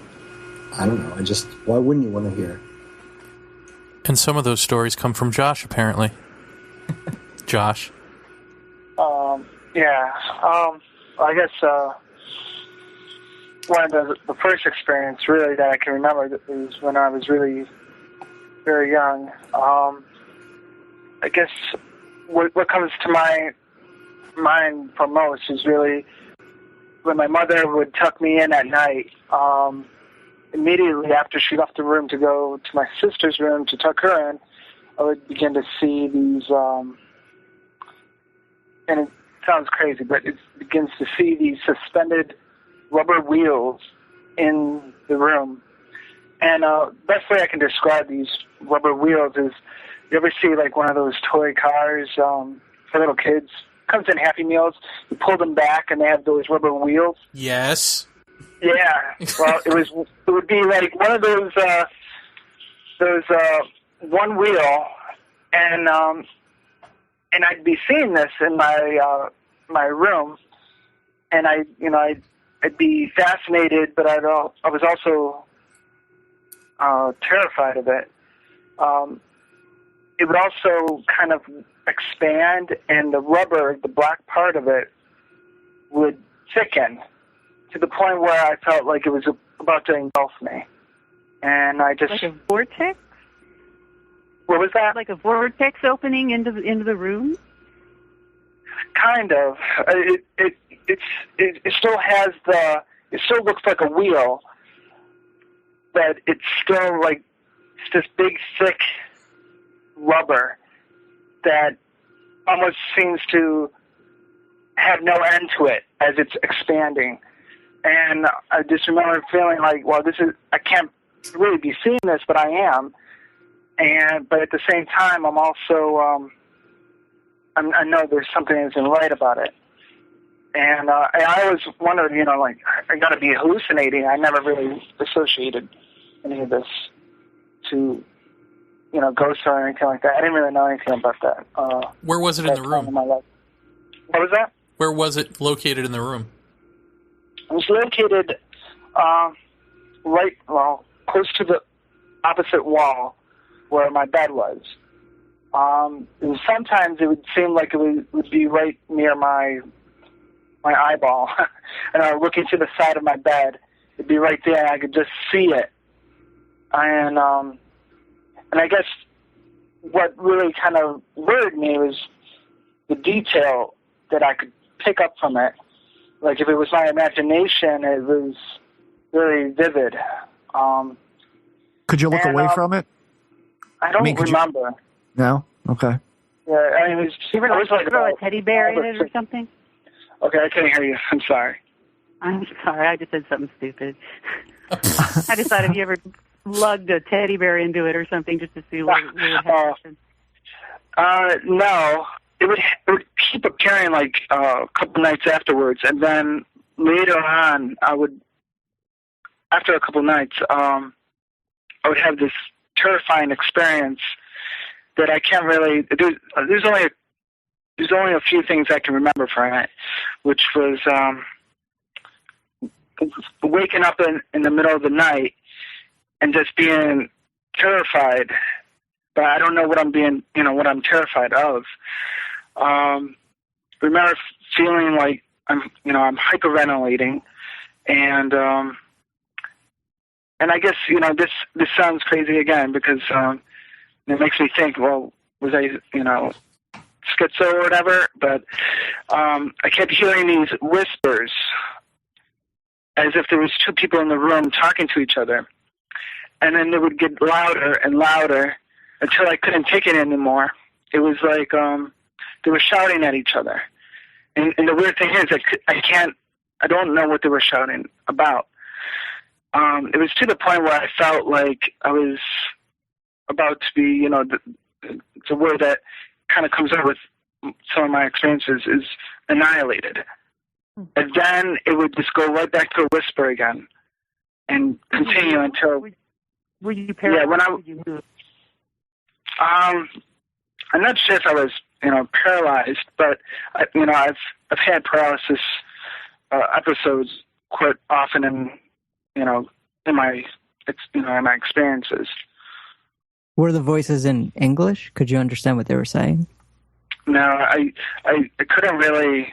I don't know. Why wouldn't you want to hear? And some of those stories come from Josh, apparently. Josh? Yeah. I guess one of the first experience really that I can remember is when I was really very young. I guess what comes to my mind for most is really when my mother would tuck me in at night. Immediately after she left the room to go to my sister's room to tuck her in, I would begin to see these, and it sounds crazy, but it begins to see these suspended rubber wheels in the room. And best way I can describe these rubber wheels is, you ever see like one of those toy cars for little kids? Comes in Happy Meals. You pull them back and they have those rubber wheels. Yes. Yeah. Well, it would be like one of those one wheel, and I'd be seeing this in my room, and I'd be fascinated, but I was also terrified of it. It would also kind of expand, and the rubber, the black part of it, would thicken to the point where I felt like it was about to engulf me. And I just... Like a vortex? What was that? Like a vortex opening into the room? Kind of. It still has it still looks like a wheel, but it's still like, it's this big, thick rubber that almost seems to have no end to it as it's expanding. And I just remember feeling like, well, I can't really be seeing this, but I am. But at the same time, I'm also, I know there's something that isn't right about it. And I always wondered, like, I got to be hallucinating. I never really associated any of this to, ghosts or anything like that. I didn't really know anything about that. Where was it in the room? In my life. What was that? Where was it located in the room? It was located close to the opposite wall where my bed was. And sometimes it would seem like it would be right near my eyeball. And I would look into the side of my bed. It'd be right there, and I could just see it. And I guess what really kind of worried me was the detail that I could pick up from it. Like, if it was my imagination, it was really vivid. Could you look away from it? I don't remember. No? Okay. Yeah, I mean, you ever throw a teddy bear in it or something? Okay, I can't hear you. I'm sorry. I'm sorry, I just said something stupid. I just thought if you ever lugged a teddy bear into it or something just to see what would happen. No. It would keep appearing like a couple nights afterwards, and then later on, after a couple nights, I would have this terrifying experience that I can't really. There's only a few things I can remember from it, which was waking up in the middle of the night and just being terrified, but I don't know what I'm terrified of. Remember feeling like I'm hyperventilating, and I guess this sounds crazy again because it makes me think, well, was I schizo or whatever? But I kept hearing these whispers, as if there was two people in the room talking to each other, and then they would get louder and louder until I couldn't take it anymore. It was like they were shouting at each other. And the weird thing is, I don't know what they were shouting about. It was to the point where I felt like I was about to be, the word that kind of comes up with some of my experiences is annihilated. And then it would just go right back to a whisper again and continue until... Were you paralyzed? I'm not sure if I was, paralyzed, but I've had paralysis episodes quite often in my experiences. Were the voices in English? Could you understand what they were saying? No, I couldn't really.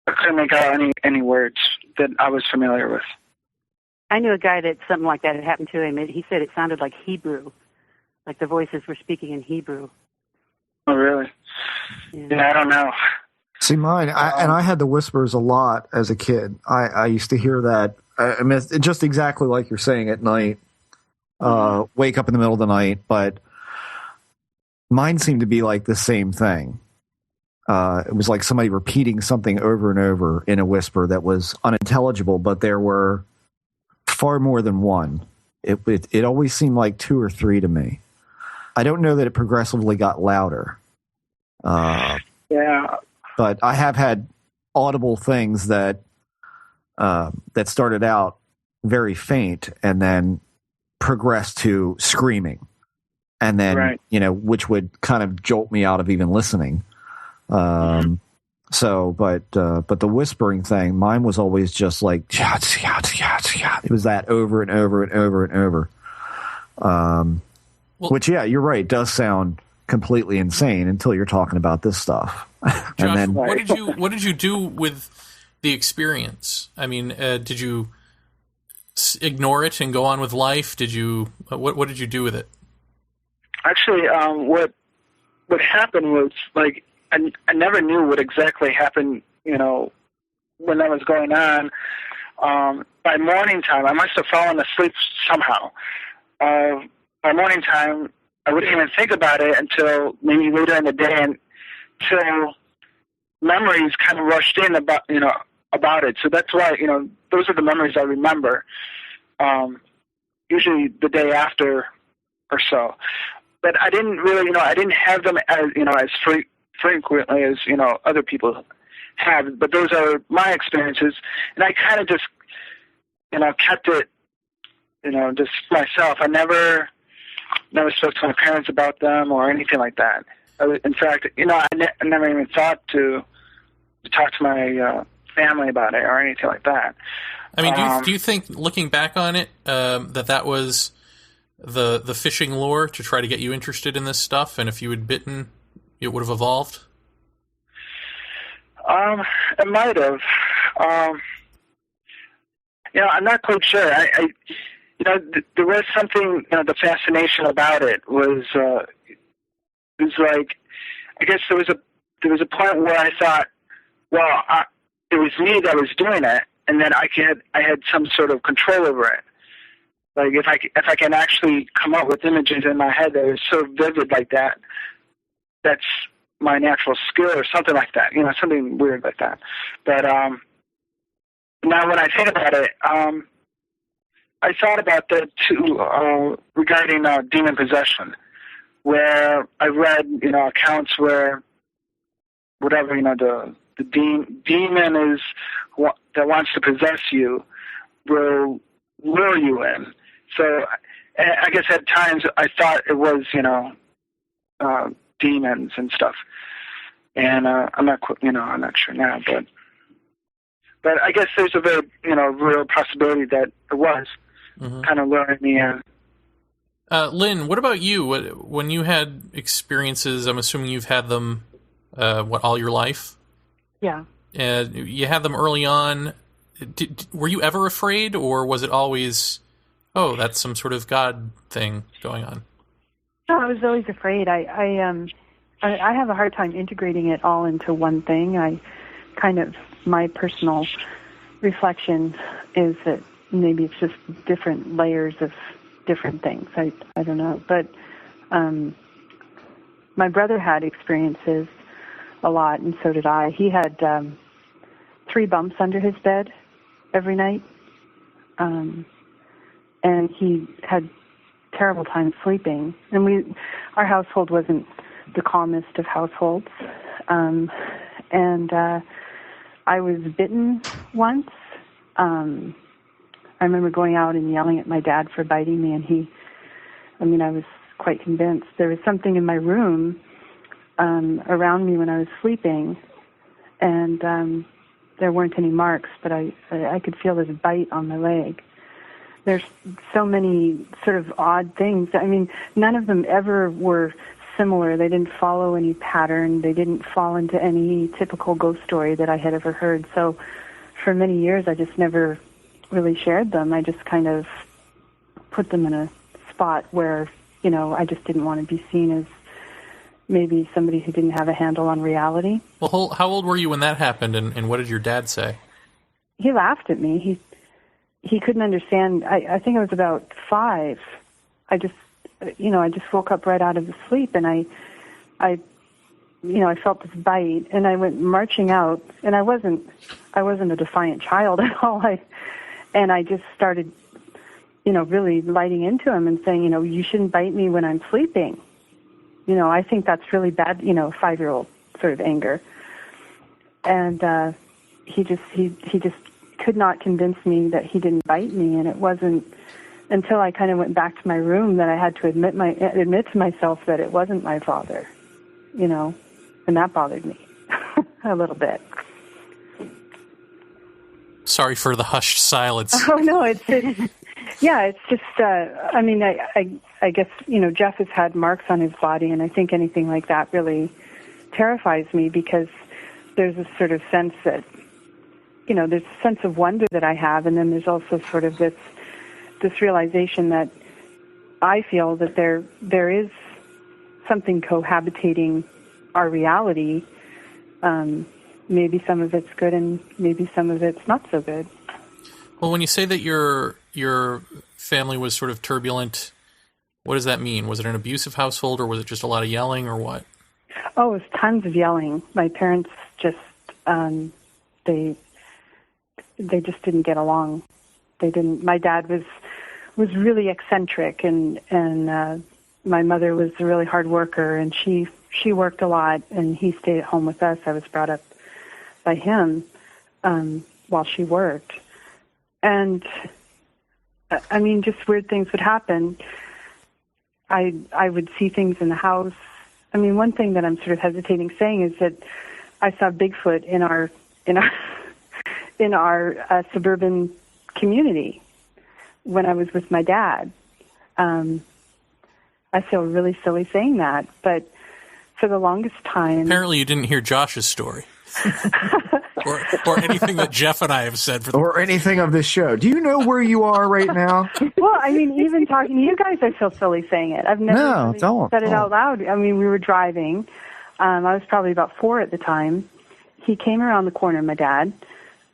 I couldn't make out any words that I was familiar with. I knew a guy that something like that had happened to him. He said it sounded like Hebrew, like the voices were speaking in Hebrew. Oh, really? Yeah, I don't know. See, I had the whispers a lot as a kid. I used to hear that. I mean, it's just exactly like you're saying at night. Wake up in the middle of the night, but mine seemed to be like the same thing. It was like somebody repeating something over and over in a whisper that was unintelligible, but there were far more than one. It always seemed like two or three to me. I don't know that it progressively got louder. Yeah. But I have had audible things that started out very faint and then progressed to screaming, and then which would kind of jolt me out of even listening. So, but the whispering thing, mine was always just like it was that over and over and over and over. Which, yeah, you're right, does sound completely insane until you're talking about this stuff. Josh, and then, what did you do with the experience? I mean, did you ignore it and go on with life? Did you what did you do with it? Actually, what happened was, like, I never knew what exactly happened, when that was going on. By morning time, I must have fallen asleep somehow. By morning time, I wouldn't even think about it until maybe later in the day, until memories kind of rushed in about it. So that's why, those are the memories I remember, usually the day after or so. But I didn't really, I didn't have them as, as frequently as, other people have. But those are my experiences. And I kind of just, kept it, just myself. I never spoke to my parents about them or anything like that. In fact, I never even thought to talk to my family about it or anything like that. I mean, do you think, looking back on it, that was the fishing lure to try to get you interested in this stuff, and if you had bitten, it would have evolved? It might have. I'm not quite sure. There was something, the fascination about it was like, I guess there was a point where I thought, well, it was me that was doing it, and then I had some sort of control over it. Like, if I can actually come up with images in my head that are so vivid like that, that's my natural skill or something like that, something weird like that. But now when I think about it, I thought about that too, regarding demon possession, where I read, accounts where whatever, the demon is that wants to possess you will lure you in. So I guess at times I thought it was, demons and stuff. And I'm not sure now, but I guess there's a very, real possibility that it was kind of luring me in. Lynn, what about you? When you had experiences, I'm assuming you've had them, all your life? Yeah. You had them early on. Were you ever afraid, or was it always, oh, that's some sort of God thing going on? No, I was always afraid. I have a hard time integrating it all into one thing. My personal reflection is that maybe it's just different layers of different things. I don't know. But my brother had experiences a lot, and so did I. He had 3 bumps under his bed every night, and he had terrible time sleeping. And our household wasn't the calmest of households, and I was bitten once. I remember going out and yelling at my dad for biting me, and I was quite convinced. There was something in my room around me when I was sleeping, and there weren't any marks, but I could feel this bite on my leg. There's so many sort of odd things. None of them ever were similar. They didn't follow any pattern. They didn't fall into any typical ghost story that I had ever heard. So for many years, I just never really shared them. I just kind of put them in a spot where, I just didn't want to be seen as maybe somebody who didn't have a handle on reality. Well, how old were you when that happened, and what did your dad say? He laughed at me. He couldn't understand. I think I was about 5. I just woke up right out of the sleep, and I felt this bite, and I went marching out, and I wasn't a defiant child at all. I just started, really lighting into him and saying, you shouldn't bite me when I'm sleeping. I think that's really bad, 5-year-old sort of anger. And he just could not convince me that he didn't bite me, and it wasn't until I kind of went back to my room that I had to admit to myself that it wasn't my father, and that bothered me a little bit. Sorry for the hushed silence. Oh no, it's just. I guess Jeff has had marks on his body, and I think anything like that really terrifies me because there's a sort of sense that, there's a sense of wonder that I have, and then there's also sort of this realization that I feel that there is something cohabitating our reality. Maybe some of it's good and maybe some of it's not so good. Well, when you say that your family was sort of turbulent, what does that mean? Was it an abusive household, or was it just a lot of yelling, or what? Oh, it was tons of yelling. My parents just they just didn't get along. They didn't. My dad was really eccentric, and my mother was a really hard worker, and she worked a lot, and he stayed at home with us. I was brought up by him while she worked. And, just weird things would happen. I would see things in the house. One thing that I'm sort of hesitating saying is that I saw Bigfoot in our suburban community when I was with my dad. I feel really silly saying that, but for the longest time... Apparently you didn't hear Josh's story. or anything that Jeff and I have said. Or anything of this show. Do you know where you are right now? Well, even talking to you guys, I feel silly saying it. I've never said it out loud. We were driving. I was probably about 4 at the time. He came around the corner, my dad,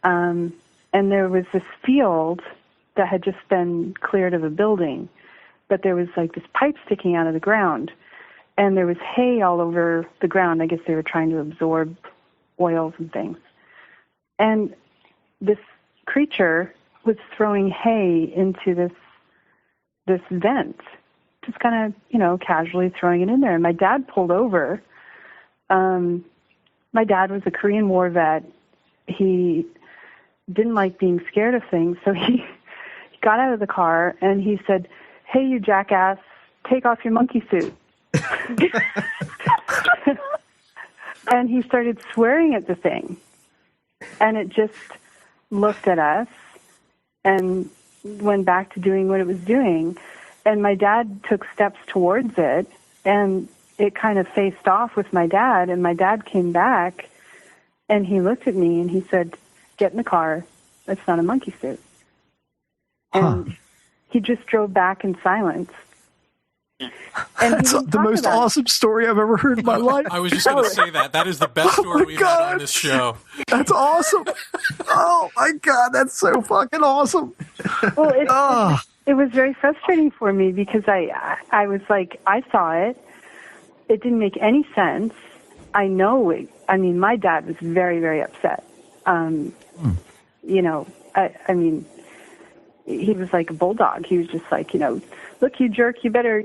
and there was this field that had just been cleared of a building, but there was like this pipe sticking out of the ground, and there was hay all over the ground. I guess they were trying to absorb oils and things. And this creature was throwing hay into this vent, just kind of, casually throwing it in there. And my dad pulled over. My dad was a Korean War vet. He didn't like being scared of things, so he got out of the car and he said, "Hey, you jackass, take off your monkey suit." And he started swearing at the thing. And it just looked at us and went back to doing what it was doing. And my dad took steps towards it, and it kind of faced off with my dad. And my dad came back, and he looked at me, and he said, "Get in the car. It's not a monkey suit." And he just drove back in silence. And that's the most awesome story I've ever heard in my life. I was just going to say that. That is the best story we've had on this show. That's awesome. Oh, my God. That's so fucking awesome. Well, it was very frustrating for me because I was like, I saw it. It didn't make any sense. I know it. My dad was very, very upset. He was like a bulldog. He was just like, "Look, you jerk, you better,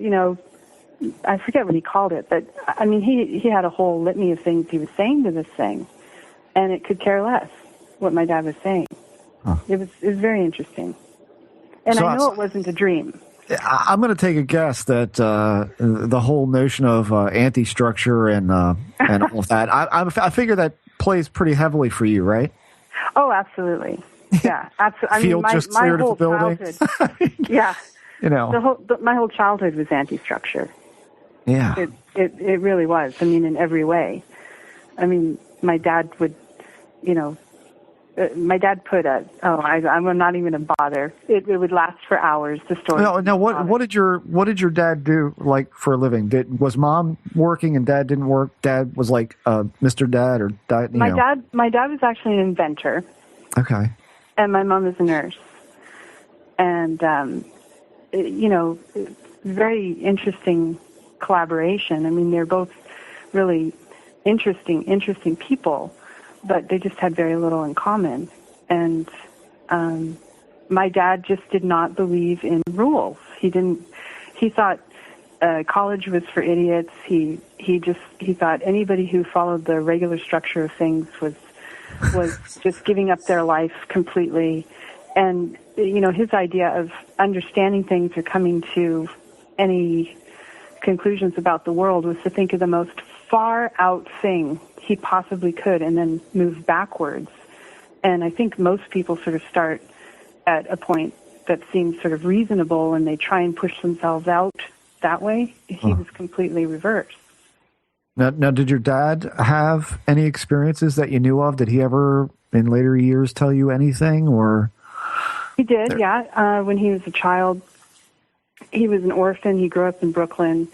I forget what he called it, but he had a whole litany of things he was saying to this thing, and it could care less what my dad was saying. It was very interesting. And so I know it wasn't a dream. I'm going to take a guess that the whole notion of anti-structure and all of that, I figure that plays pretty heavily for you, right? Oh, absolutely. Yeah, absolutely. My whole childhood. Yeah. My whole childhood was anti-structure. Yeah. It really was. In every way. My dad would, my dad put I'm not even going to bother. It would last for hours, the story. No, what did your dad do, like, for a living? Was mom working and dad didn't work? Dad was like Mr. Dad, or dad? My dad was actually an inventor. Okay. And my mom is a nurse. And very interesting collaboration. I mean, they're both really interesting people, but they just had very little in common. And my dad just did not believe in rules. He thought college was for idiots. He thought anybody who followed the regular structure of things was just giving up their life completely. And his idea of understanding things or coming to any conclusions about the world was to think of the most far out thing he possibly could and then move backwards. And I think most people sort of start at a point that seems sort of reasonable and they try and push themselves out that way. He was completely reversed. Now, did your dad have any experiences that you knew of? Did he ever, in later years, tell you anything? Or he did, yeah. When he was a child, he was an orphan. He grew up in Brooklyn.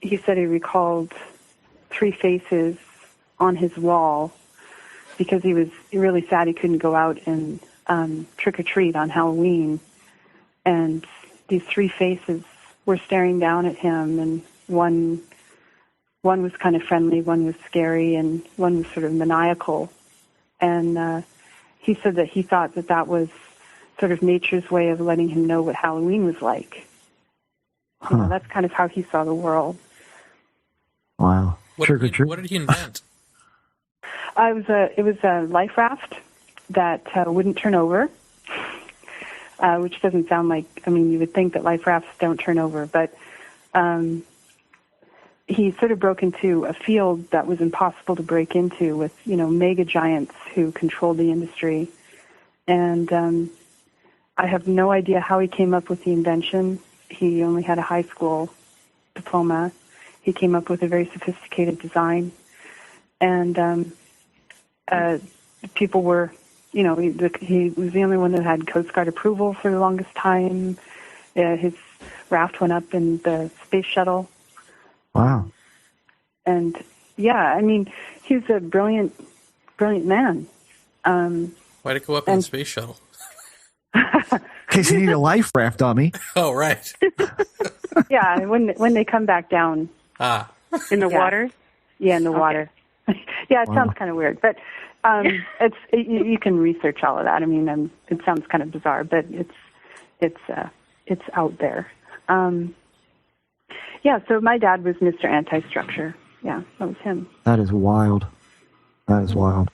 He said he recalled 3 faces on his wall because he was really sad he couldn't go out and trick-or-treat on Halloween. And these 3 faces were staring down at him, and one was kind of friendly, one was scary, and one was sort of maniacal. And he said that he thought that was sort of nature's way of letting him know what Halloween was like. That's kind of how he saw the world. Wow. What did he invent? It was a life raft that wouldn't turn over, which doesn't sound like, you would think that life rafts don't turn over, but he sort of broke into a field that was impossible to break into with, mega giants who controlled the industry. And I have no idea how he came up with the invention. He only had a high school diploma. He came up with a very sophisticated design. And people were, he was the only one that had Coast Guard approval for the longest time. His raft went up in the space shuttle. Wow. And, he was a brilliant man. Why'd it go up in the space shuttle? In case you need a life raft, dummy. Oh, right. Yeah, when they come back down. In the water? Yeah, in the water. Yeah, it sounds kind of weird, but you can research all of that. It sounds kind of bizarre, but it's out there. So my dad was Mr. Anti-Structure. Yeah, that was him. That is wild. And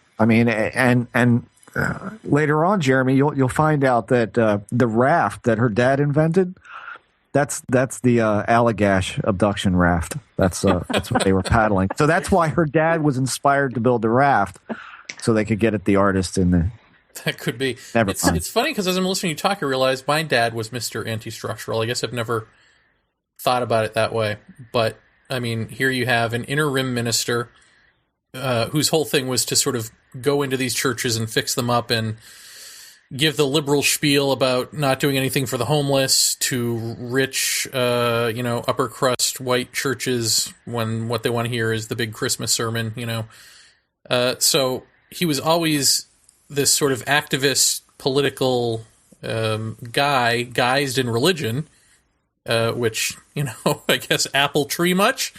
later on, Jeremy, you'll find out that the raft that her dad invented, that's the Allagash abduction raft. That's what they were paddling. So that's why her dad was inspired to build the raft, so they could get at the artist in the. That could be. Never mind. It's funny because as I'm listening to you talk, I realize my dad was Mr. Anti-Structural. I guess I've never thought about it that way, but here you have an inner rim minister whose whole thing was to sort of go into these churches and fix them up and give the liberal spiel about not doing anything for the homeless to rich, upper crust white churches when what they want to hear is the big Christmas sermon, So he was always this sort of activist political guy guised in religion, which, I guess apple tree much.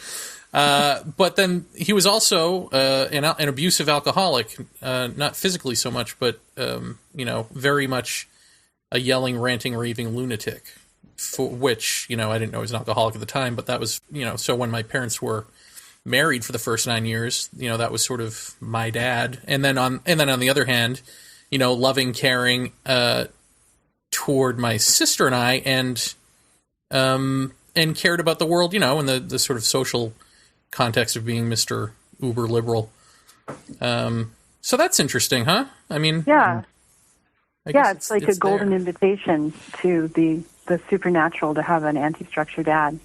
But then he was also an abusive alcoholic, not physically so much, but, very much a yelling, ranting, raving lunatic, for which, I didn't know he was an alcoholic at the time, but that was, so when my parents were married for the first 9 years, that was sort of my dad. And then on the other hand, loving, caring, toward my sister and I, and cared about the world, in the sort of social context of being Mr. Uber liberal. So that's interesting, huh? Yeah. It's like a golden invitation to the supernatural to have an anti-structure dad.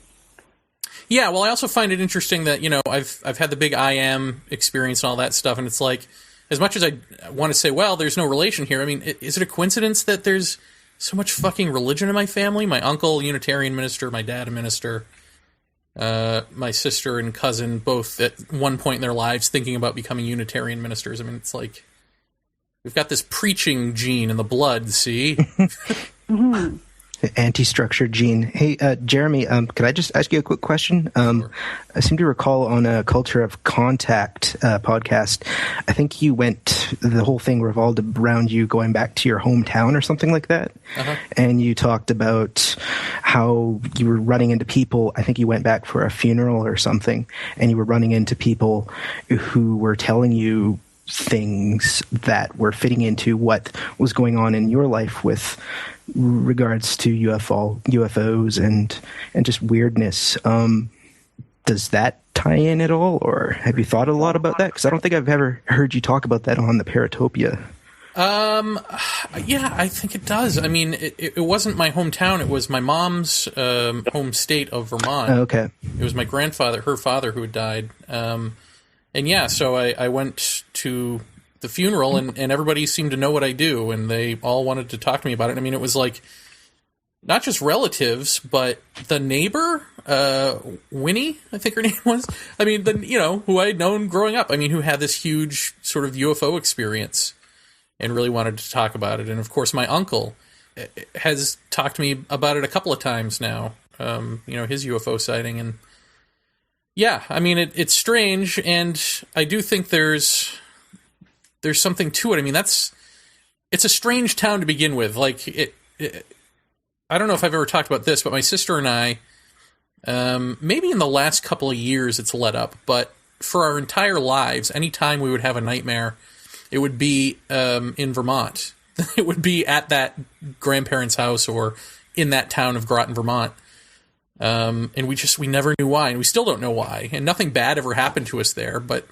Yeah, well, I also find it interesting that, I've had the big I am experience and all that stuff, and it's like, as much as I want to say, well, there's no relation here. I mean, is it a coincidence that there's so much fucking religion in my family? My uncle, Unitarian minister, my dad, a minister, my sister and cousin, both at one point in their lives thinking about becoming Unitarian ministers. I mean, it's like, we've got this preaching gene in the blood, see? Mm-hmm. The anti-structure gene. Hey, Jeremy, could I just ask you a quick question? Sure. I seem to recall on a Culture of Contact podcast, I think the whole thing revolved around you going back to your hometown or something like that. Uh-huh. And you talked about how you were running into people. I think you went back for a funeral or something, and you were running into people who were telling you things that were fitting into what was going on in your life with regards to UFOs and just weirdness. Does that tie in at all, or have you thought a lot about that? Because I don't think I've ever heard you talk about that on the Paratopia. Yeah, I think it does. I mean, it wasn't my hometown. It was my mom's home state of Vermont. Oh, okay. It was my grandfather, her father, who had died. And yeah, so I went to the funeral, and everybody seemed to know what I do, and they all wanted to talk to me about it. I mean, it was like, not just relatives, but the neighbor, Winnie, I think her name was. I mean, who I had known growing up. I mean, who had this huge sort of UFO experience and really wanted to talk about it. And of course, my uncle has talked to me about it a couple of times now, his UFO sighting. And yeah, I mean, it's strange, and I do think there's something to it. I mean, it's a strange town to begin with. Like, I don't know if I've ever talked about this, but my sister and I, maybe in the last couple of years it's let up, but for our entire lives, anytime we would have a nightmare, it would be in Vermont. It would be at that grandparents' house or in that town of Groton, Vermont. And we never knew why, and we still don't know why. And nothing bad ever happened to us there, but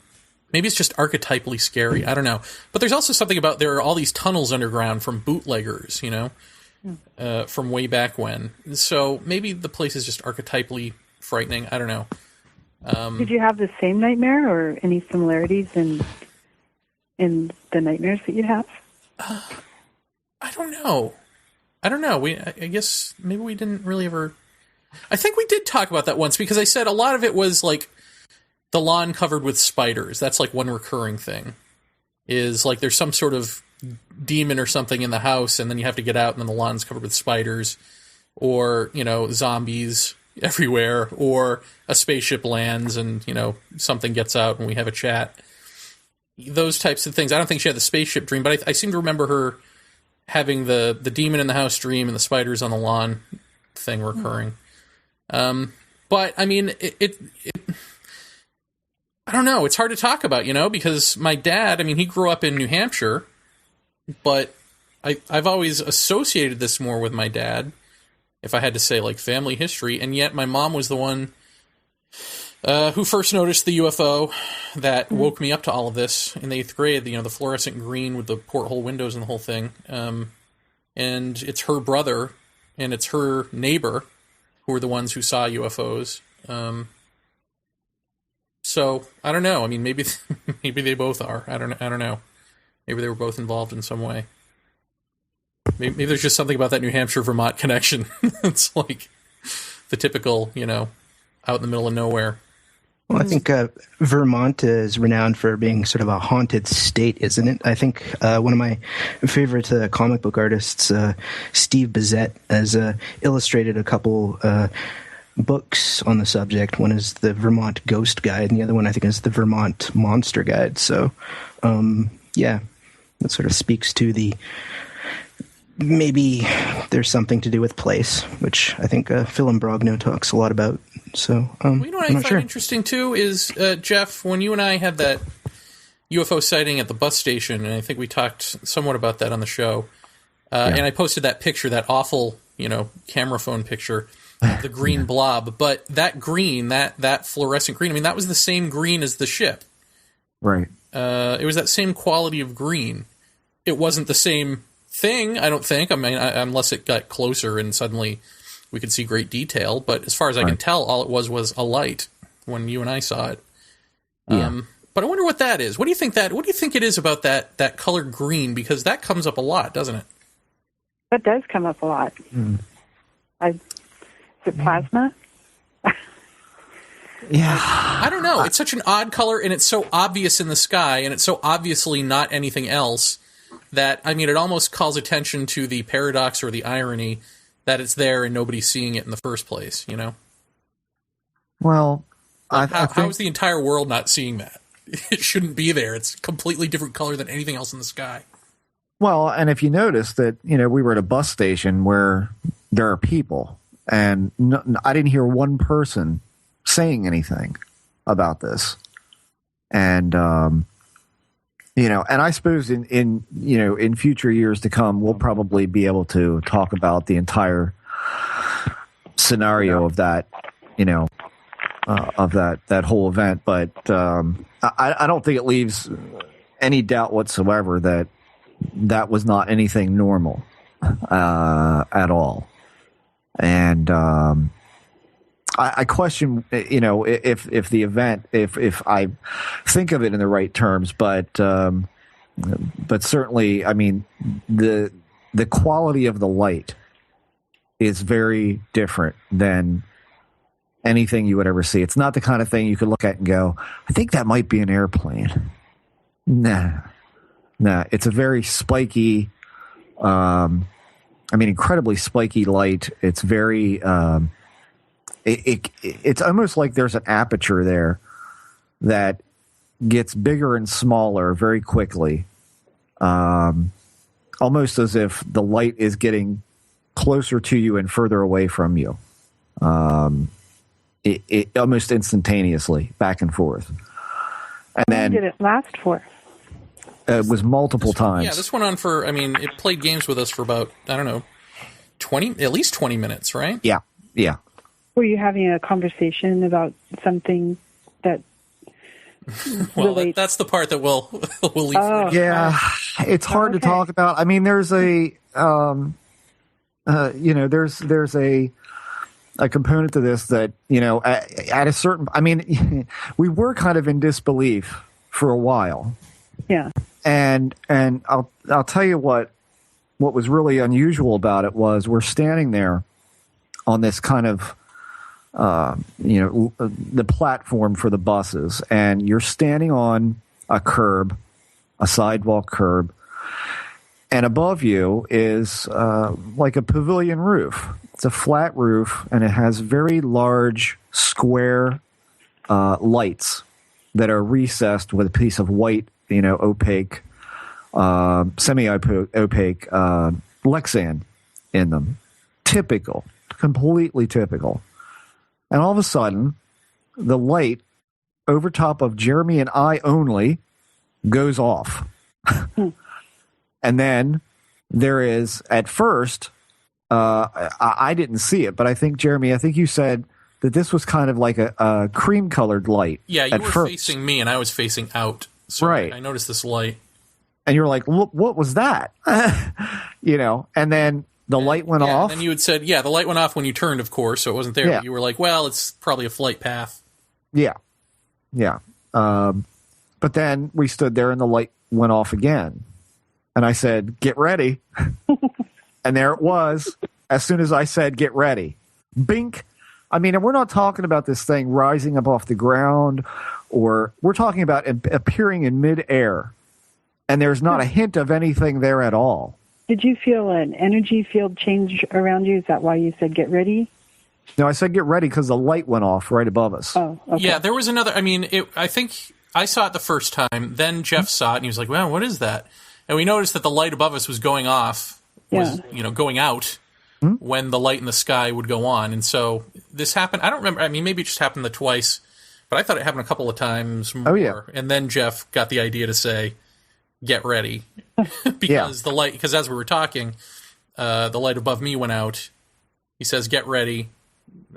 maybe it's just archetypally scary. I don't know. But there's also something about there are all these tunnels underground from bootleggers, from way back when. So maybe the place is just archetypally frightening. I don't know. Did you have the same nightmare or any similarities in the nightmares that you have? I don't know. I guess maybe we didn't really ever... I think we did talk about that once, because I said a lot of it was like the lawn covered with spiders. That's like one recurring thing. Is like there's some sort of demon or something in the house, and then you have to get out, and then the lawn's covered with spiders, or zombies everywhere, or a spaceship lands and something gets out and we have a chat. Those types of things. I don't think she had the spaceship dream, but I seem to remember her having the demon in the house dream and the spiders on the lawn thing recurring. But I mean, it I don't know. It's hard to talk about, because my dad, I mean, he grew up in New Hampshire, but I've always associated this more with my dad, if I had to say, like, family history, and yet my mom was the one who first noticed the UFO that woke me up to all of this in the 8th grade, the fluorescent green with the porthole windows and the whole thing. And it's her brother and it's her neighbor who were the ones who saw UFOs. So I don't know. I mean, maybe they both are. I don't know. Maybe they were both involved in some way. Maybe there's just something about that New Hampshire Vermont connection. It's like the typical, out in the middle of nowhere. Well, I think Vermont is renowned for being sort of a haunted state, isn't it? I think one of my favorite comic book artists, Steve Bissette, has illustrated a couple books on the subject. One is the Vermont Ghost Guide, and the other one I think is the Vermont Monster Guide. So, yeah, that sort of speaks to maybe there's something to do with place, which I think Phil Imbrogno talks a lot about. So, what I find interesting too is, Jeff, when you and I had that UFO sighting at the bus station, and I think we talked somewhat about that on the show, and I posted that picture, that awful, camera phone picture, the green blob, but that green, that fluorescent green, I mean, that was the same green as the ship. Right. It was that same quality of green. It wasn't the same thing, I don't think. I mean, unless it got closer and suddenly we could see great detail. But as far as I can tell, all it was a light when you and I saw it. Yeah. But I wonder what that is. What do you think it is about that color green? Because that comes up a lot, doesn't it? That does come up a lot. Is it plasma? Yeah. I don't know. It's such an odd color, and it's so obvious in the sky, and it's so obviously not anything else that, I mean, it almost calls attention to the paradox or the irony that it's there and nobody's seeing it in the first place, you know? Well, how is the entire world not seeing that? It shouldn't be there. It's a completely different color than anything else in the sky. Well, and if you notice that, you know, we were at a bus station where there are people, and I didn't hear one person saying anything about this. And, you know, and I suppose in future years to come, we'll probably be able to talk about the entire scenario of that, you know, of that whole event. But I don't think it leaves any doubt whatsoever that was not anything normal at all. And I question, you know, if the event, if I think of it in the right terms, but certainly, I mean, the quality of the light is very different than anything you would ever see. It's not the kind of thing you could look at and go, I think that might be an airplane. Nah, it's a very spiky, incredibly spiky light. It's very, it's almost like there's an aperture there that gets bigger and smaller very quickly, almost as if the light is getting closer to you and further away from you. It almost instantaneously, back and forth. And How long did it last for? It was multiple times. Yeah, this went on for, I mean, it played games with us for about, I don't know, at least 20 minutes, right? Yeah. Were you having a conversation about something that well, relates? that's the part that we'll leave. Oh. Yeah, it's hard to talk about. I mean, there's a, there's a component to this that, you know, at a certain, I mean, we were kind of in disbelief for a while. Yeah. And I'll tell you what was really unusual about it was we're standing there on this kind of, the platform for the buses, and you're standing on a sidewalk curb, and above you is like a pavilion roof. It's a flat roof, and it has very large square lights that are recessed with a piece of white, you know, opaque, semi-opaque Lexan in them. Typical, completely typical. And all of a sudden, the light over top of Jeremy and I only goes off. And then there is, at first, I didn't see it, but I think, Jeremy, you said that this was kind of like a cream-colored light. Yeah, you were facing me, and I was facing out. So right. I noticed this light. And you're like, what was that? You know, and then the light went off. And then you had said, the light went off when you turned, of course, so it wasn't there. Yeah. You were like, well, it's probably a flight path. Yeah. But then we stood there and the light went off again. And I said, get ready. And there it was. As soon as I said, get ready. Bink. I mean, and we're not talking about this thing rising up off the ground, or we're talking about appearing in midair. And there's not a hint of anything there at all. Did you feel an energy field change around you? Is that why you said get ready? No, I said get ready because the light went off right above us. Oh, okay. Yeah, there was another. I mean, I think I saw it the first time. Then Jeff saw it, and he was like, "Well, what is that?" And we noticed that the light above us was going off, going out when the light in the sky would go on. And so this happened. I don't remember. I mean, maybe it just happened twice, but I thought it happened a couple of times more. Oh, yeah. And then Jeff got the idea to say, get ready. Because the light, because as we were talking, the light above me went out. He says, get ready.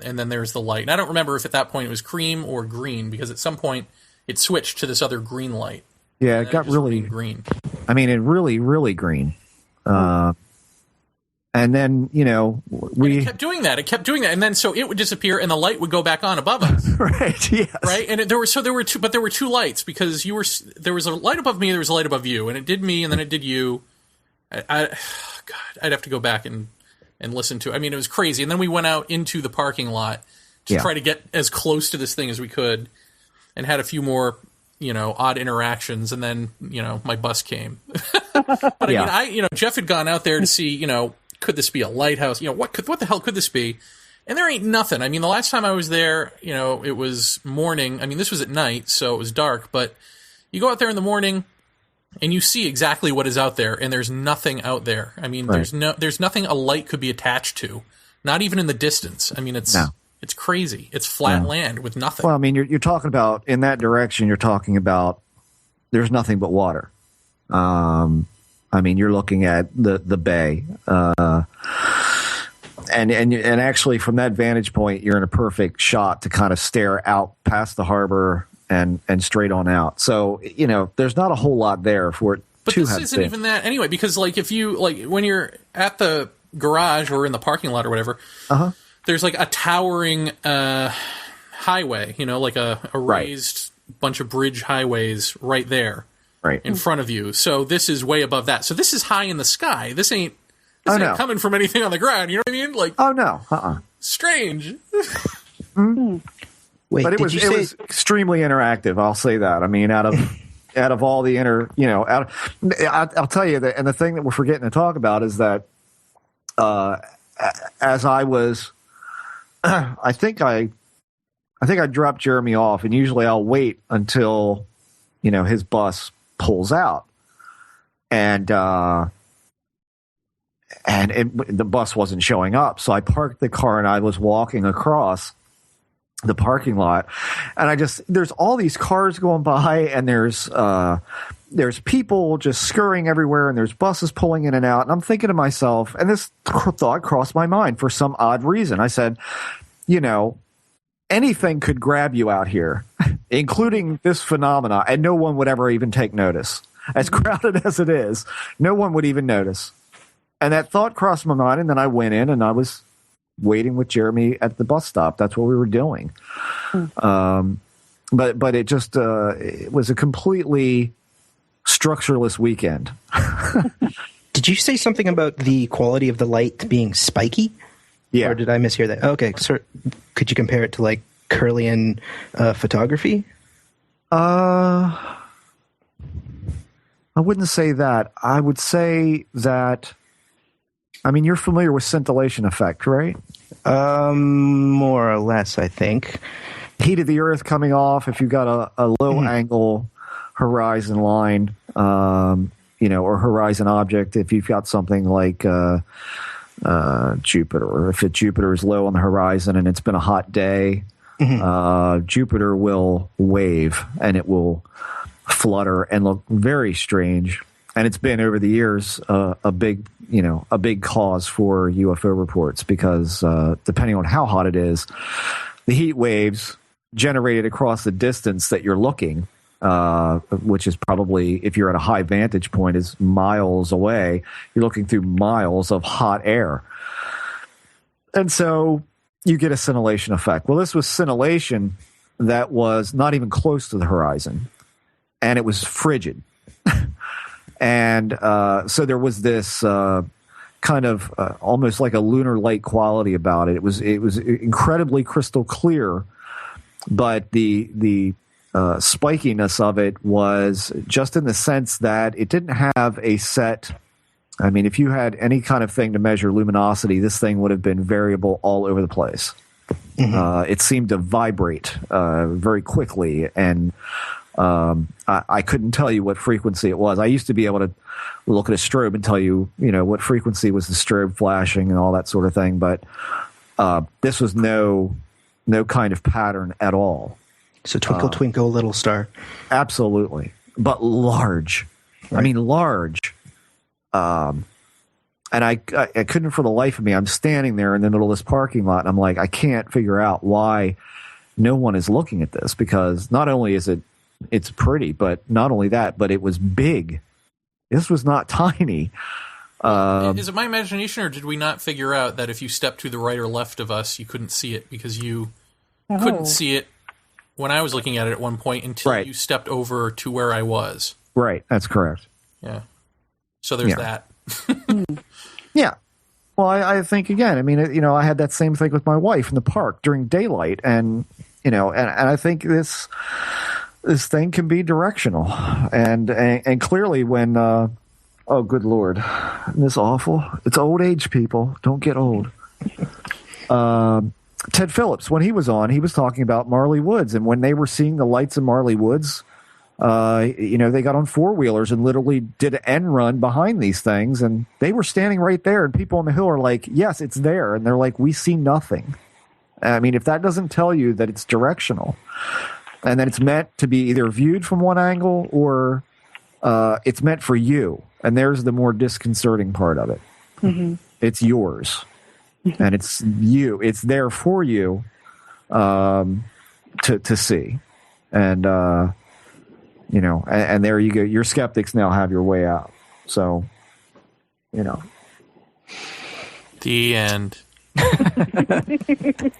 And then there's the light. And I don't remember if at that point it was cream or green, because at some point it switched to this other green light. Yeah, it got really green. I mean, it really, really green. And And then, it kept doing that. And then so it would disappear and the light would go back on above us. Right. Yes. Right. And there were two lights because there was a light above me, there was a light above you, and it did me and then it did you. God, I'd have to go back and listen to it. I mean, it was crazy. And then we went out into the parking lot to try to get as close to this thing as we could and had a few more, odd interactions. And then, my bus came. But I mean, Jeff had gone out there to see, could this be a lighthouse? What the hell could this be? And there ain't nothing. I mean, the last time I was there, it was morning. I mean, this was at night, so it was dark. But you go out there in the morning, and you see exactly what is out there, and there's nothing out there. I mean, there's nothing a light could be attached to, not even in the distance. I mean, it's crazy. It's flat land with nothing. Well, I mean, you're talking about in that direction. You're talking about there's nothing but water. I mean, you're looking at the bay, and actually from that vantage point, you're in a perfect shot to kind of stare out past the harbor and straight on out. So there's not a whole lot there for it. But this isn't even that anyway, because if you when you're at the garage or in the parking lot or whatever, there's like a towering highway, like a raised bunch of bridge highways right there. Right. In front of you. So this is way above that. So this is high in the sky. This ain't coming from anything on the ground. You know what I mean? Like, oh, no. Strange. Wait, but it was extremely interactive. I'll say that. I mean, out of all the I'll tell you that. And the thing that we're forgetting to talk about is that as I was, I think I dropped Jeremy off, and usually I'll wait until, his bus pulls out, and the bus wasn't showing up. So I parked the car and I was walking across the parking lot, and there's all these cars going by, and there's people just scurrying everywhere, and there's buses pulling in and out. And I'm thinking to myself, and this thought crossed my mind for some odd reason. I said, anything could grab you out here, including this phenomena, and no one would ever even take notice. As crowded as it is, no one would even notice. And that thought crossed my mind, and then I went in, and I was waiting with Jeremy at the bus stop. That's what we were doing. But it just it was a completely structureless weekend. Did you say something about the quality of the light being spiky? Yeah. Or did I mishear that? Okay, so could you compare it to like Kirlian photography? I wouldn't say that. I would say that, I mean, you're familiar with scintillation effect, right? More or less, I think. Heat of the earth coming off if you've got a low angle horizon line, or horizon object. If you've got something like Jupiter, or if Jupiter is low on the horizon and it's been a hot day, Jupiter will wave and it will flutter and look very strange. And it's been over the years a big cause for UFO reports because depending on how hot it is, the heat waves generated across the distance that you're looking, which is probably, if you're at a high vantage point, is miles away. You're looking through miles of hot air. And so you get a scintillation effect. Well, this was scintillation that was not even close to the horizon, and it was frigid. And so there was this kind of almost like a lunar light quality about it. It was incredibly crystal clear, but the spikiness of it was just in the sense that it didn't have a set. I mean, if you had any kind of thing to measure luminosity, this thing would have been variable all over the place. It seemed to vibrate very quickly, and I couldn't tell you what frequency it was. I used to be able to look at a strobe and tell you, what frequency was the strobe flashing and all that sort of thing, but this was no kind of pattern at all. So twinkle, twinkle, little star. Absolutely. But large. Right. I mean, large. And I couldn't for the life of me. I'm standing there in the middle of this parking lot, and I'm like, I can't figure out why no one is looking at this, because not only is it's pretty, but not only that, but it was big. This was not tiny. Is it my imagination, or did we not figure out that if you stepped to the right or left of us, you couldn't see it because you couldn't see it when I was looking at it at one point until you stepped over to where I was? Right, that's correct. Yeah. So there's that. Yeah. Well, I think, again, I mean, you know, I had that same thing with my wife in the park during daylight, and, you know, and I think this thing can be directional. And clearly when, oh, good Lord, isn't this awful? It's old age, people. Don't get old. Ted Phillips, when he was on, he was talking about Marley Woods, and when they were seeing the lights in Marley Woods, you know, they got on four-wheelers and literally did an end run behind these things, and they were standing right there, and people on the hill are like, yes, it's there, and they're like, we see nothing. I mean, if that doesn't tell you that it's directional, and that it's meant to be either viewed from one angle or it's meant for you, and there's the more disconcerting part of it. Mm-hmm. It's yours, and it's you. It's there for you to see, and you know, and there you go. Your skeptics now have your way out. So, you know, the end.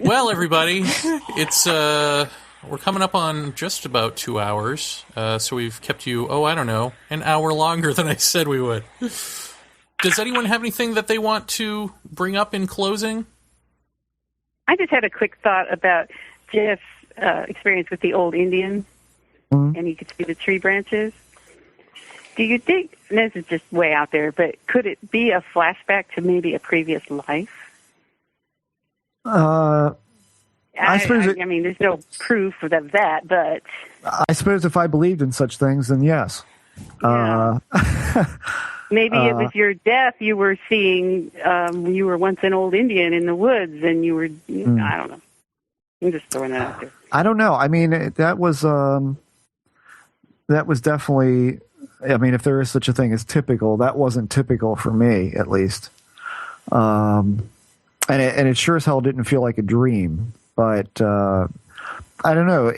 Well, everybody, it's we're coming up on just about 2 hours, so we've kept you, I don't know, an hour longer than I said we would. Does anyone have anything that they want to bring up in closing? I just had a quick thought about Jeff's experience with the old Indian, and you could see the tree branches. Do you think, and this is just way out there, but could it be a flashback to maybe a previous life? I suppose. I mean, there's no proof of that, but I suppose if I believed in such things, then yes. Yeah. Maybe it was your death you were seeing. You were once an old Indian in the woods, and you were. I don't know. I'm just throwing that out there. I don't know. I mean, that was definitely. I mean, if there is such a thing as typical, that wasn't typical for me, at least. And it sure as hell didn't feel like a dream. But I don't know.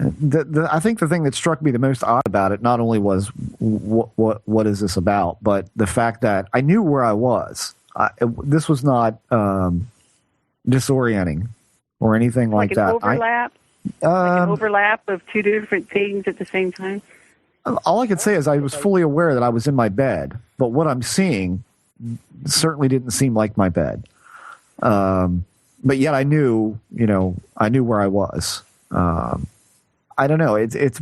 I think the thing that struck me the most odd about it not only was what is this about, but the fact that I knew where I was. This was not disorienting or anything like that. Overlap? Like an overlap of two different things at the same time? All I could say is I was fully aware that I was in my bed, but what I'm seeing certainly didn't seem like my bed. But yet I knew where I was. I don't know. It's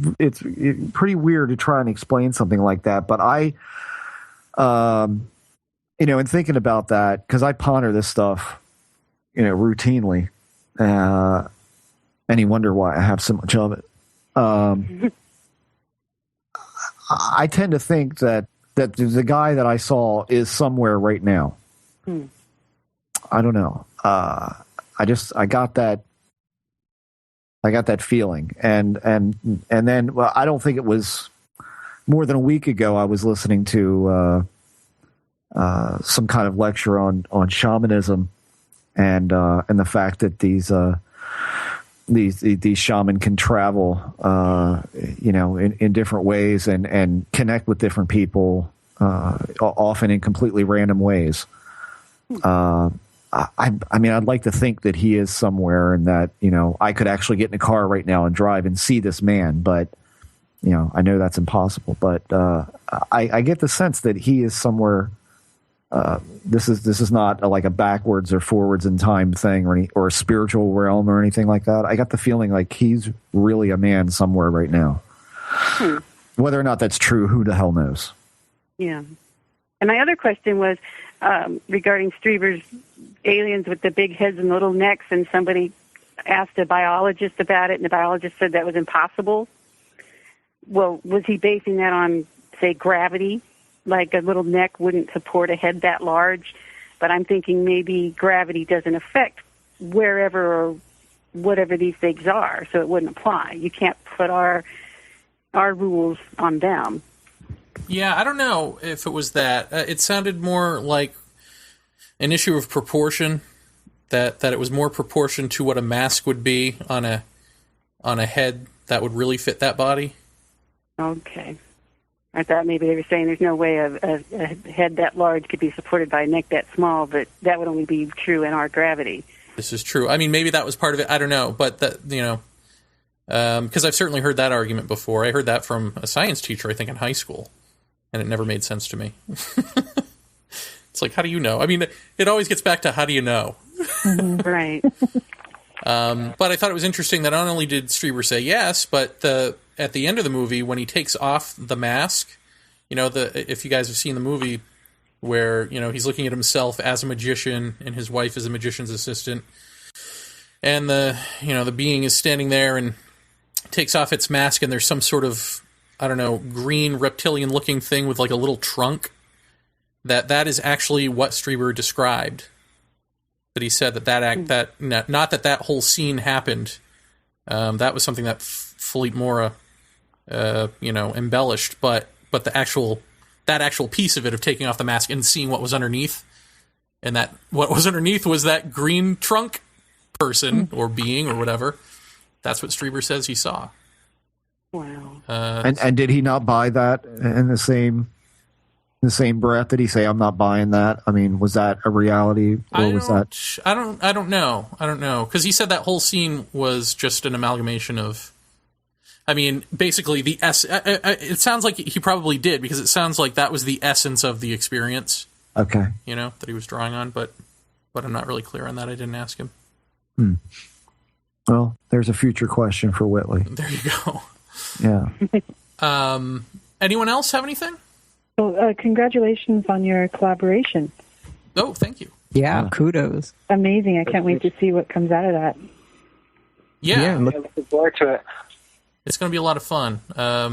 pretty weird to try and explain something like that. But I, in thinking about that, because I ponder this stuff, routinely, and you wonder why I have so much of it. I tend to think that the guy that I saw is somewhere right now. I don't know. I got that feeling, and then, well, I don't think it was more than a week ago. I was listening to some kind of lecture on shamanism, and the fact that these shaman can travel, in different ways and connect with different people, often in completely random ways. I mean, I'd like to think that he is somewhere, and that I could actually get in a car right now and drive and see this man. But I know that's impossible. But I get the sense that he is somewhere. This is not like a backwards or forwards in time thing, or a spiritual realm or anything like that. I got the feeling like he's really a man somewhere right now. Whether or not that's true, who the hell knows? Yeah. And my other question was regarding Strieber's aliens with the big heads and little necks, and somebody asked a biologist about it, and the biologist said that was impossible. Well, was he basing that on, say, gravity? Like a little neck wouldn't support a head that large, but I'm thinking maybe gravity doesn't affect wherever or whatever these things are, so it wouldn't apply. You can't put our rules on them. Yeah, I don't know if it was that. It sounded more like an issue of proportion, that it was more proportion to what a mask would be on a head that would really fit that body. Okay. I thought maybe they were saying there's no way a head that large could be supported by a neck that small, but that would only be true in our gravity. This is true. I mean, maybe that was part of it. I don't know, but that, you know, because I've certainly heard that argument before. I heard that from a science teacher, I think, in high school, and it never made sense to me. It's like, how do you know? I mean, it always gets back to how do you know? Right. But I thought it was interesting that not only did Strieber say yes, but at the end of the movie, when he takes off the mask, you know, if you guys have seen the movie where, you know, he's looking at himself as a magician and his wife is a magician's assistant, and the being is standing there and takes off its mask, and there's some sort of, I don't know, green reptilian looking thing with like a little trunk, that is actually what Strieber described. That he said that not that whole scene happened. That was something that Philippe Mora, embellished, but that actual piece of it, of taking off the mask and seeing what was underneath, and that what was underneath was that green trunk person or being or whatever. That's what Strieber says he saw. Wow. And did he not buy that in the same breath? Did he say, "I'm not buying that"? I mean, was that a reality, or was that? I don't know, because he said that whole scene was just an amalgamation of. I mean, basically it sounds like he probably did, because it sounds like that was the essence of the experience. Okay. You know, that he was drawing on, but I'm not really clear on that. I didn't ask him. Well, there's a future question for Whitley. There you go. Yeah. Anyone else have anything? Well, congratulations on your collaboration. Oh, thank you. Yeah, kudos. Amazing. I can't wait to see what comes out of that. Yeah. I'm looking forward to it. It's going to be a lot of fun. I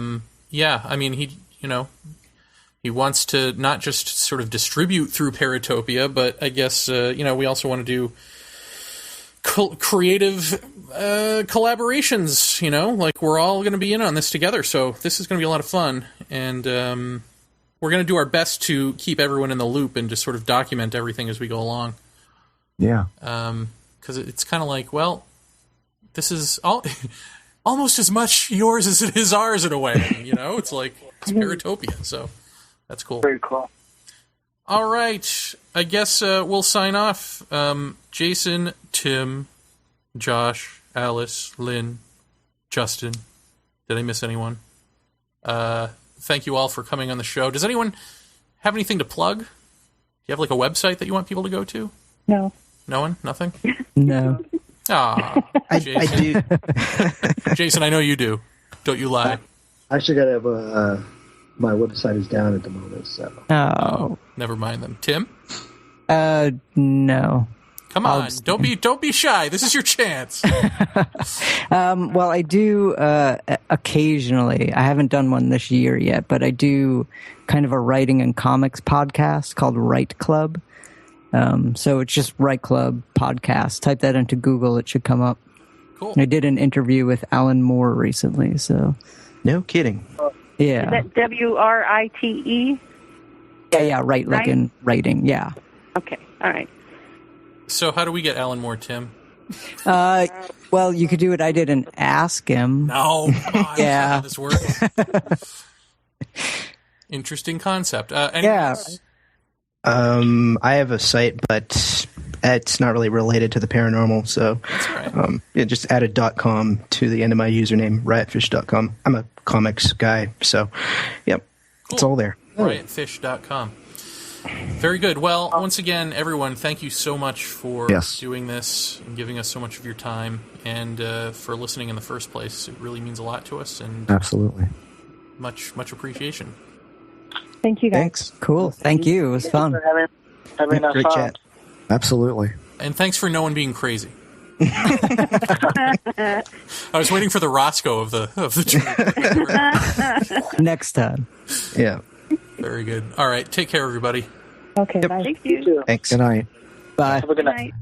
mean, he wants to not just sort of distribute through Paratopia, but I guess, we also want to do creative collaborations, like we're all going to be in on this together. So this is going to be a lot of fun. And we're going to do our best to keep everyone in the loop and just sort of document everything as we go along. Yeah. Because it's kind of like, well, this is almost as much yours as it is ours in a way. It's like it's Paratopia. So that's cool. Very cool. All right. I guess we'll sign off. Jason, Tim, Josh, Alice, Lynn, Justin. Did I miss anyone? Thank you all for coming on the show. Does anyone have anything to plug? Do you have like a website that you want people to go to? No. No one? Nothing? No. Ah, I do. Jason, I know you do. Don't you lie. I actually got to have my website is down at the moment, so. Oh. Never mind them. Tim? No. Come on, don't be shy. This is your chance. Well, I do occasionally. I haven't done one this year yet, but I do kind of a writing and comics podcast called Write Club. So it's just Write Club podcast. Type that into Google; it should come up. Cool. I did an interview with Alan Moore recently. So, No kidding. yeah, Is that WRITE? yeah, right, like Right? in writing. Yeah. Okay, all right. So how do we get Alan Moore, Tim? Well, you could do what I did and ask him. No, come on, Yeah. that's not how this works. Interesting concept. Anyone Yeah. else? I have a site, but it's not really related to the paranormal, so That's all right. just add a .com to the end of my username, riotfish.com. I'm a comics guy, so yep, it's all there. Riotfish.com. Very good. Well, once again, everyone, thank you so much for doing this and giving us so much of your time, and for listening in the first place. It really means a lot to us, and Absolutely. much appreciation. Thank you, guys. Thanks. Cool. Thank you. It was fun. For having us Great on. chat. Absolutely. And thanks for no one being crazy. I was waiting for the Roscoe of the Next time. Yeah. Very good. All right. Take care, everybody. Okay, bye. Thank you. Thanks. Good night. Bye. Have a good Good night. night.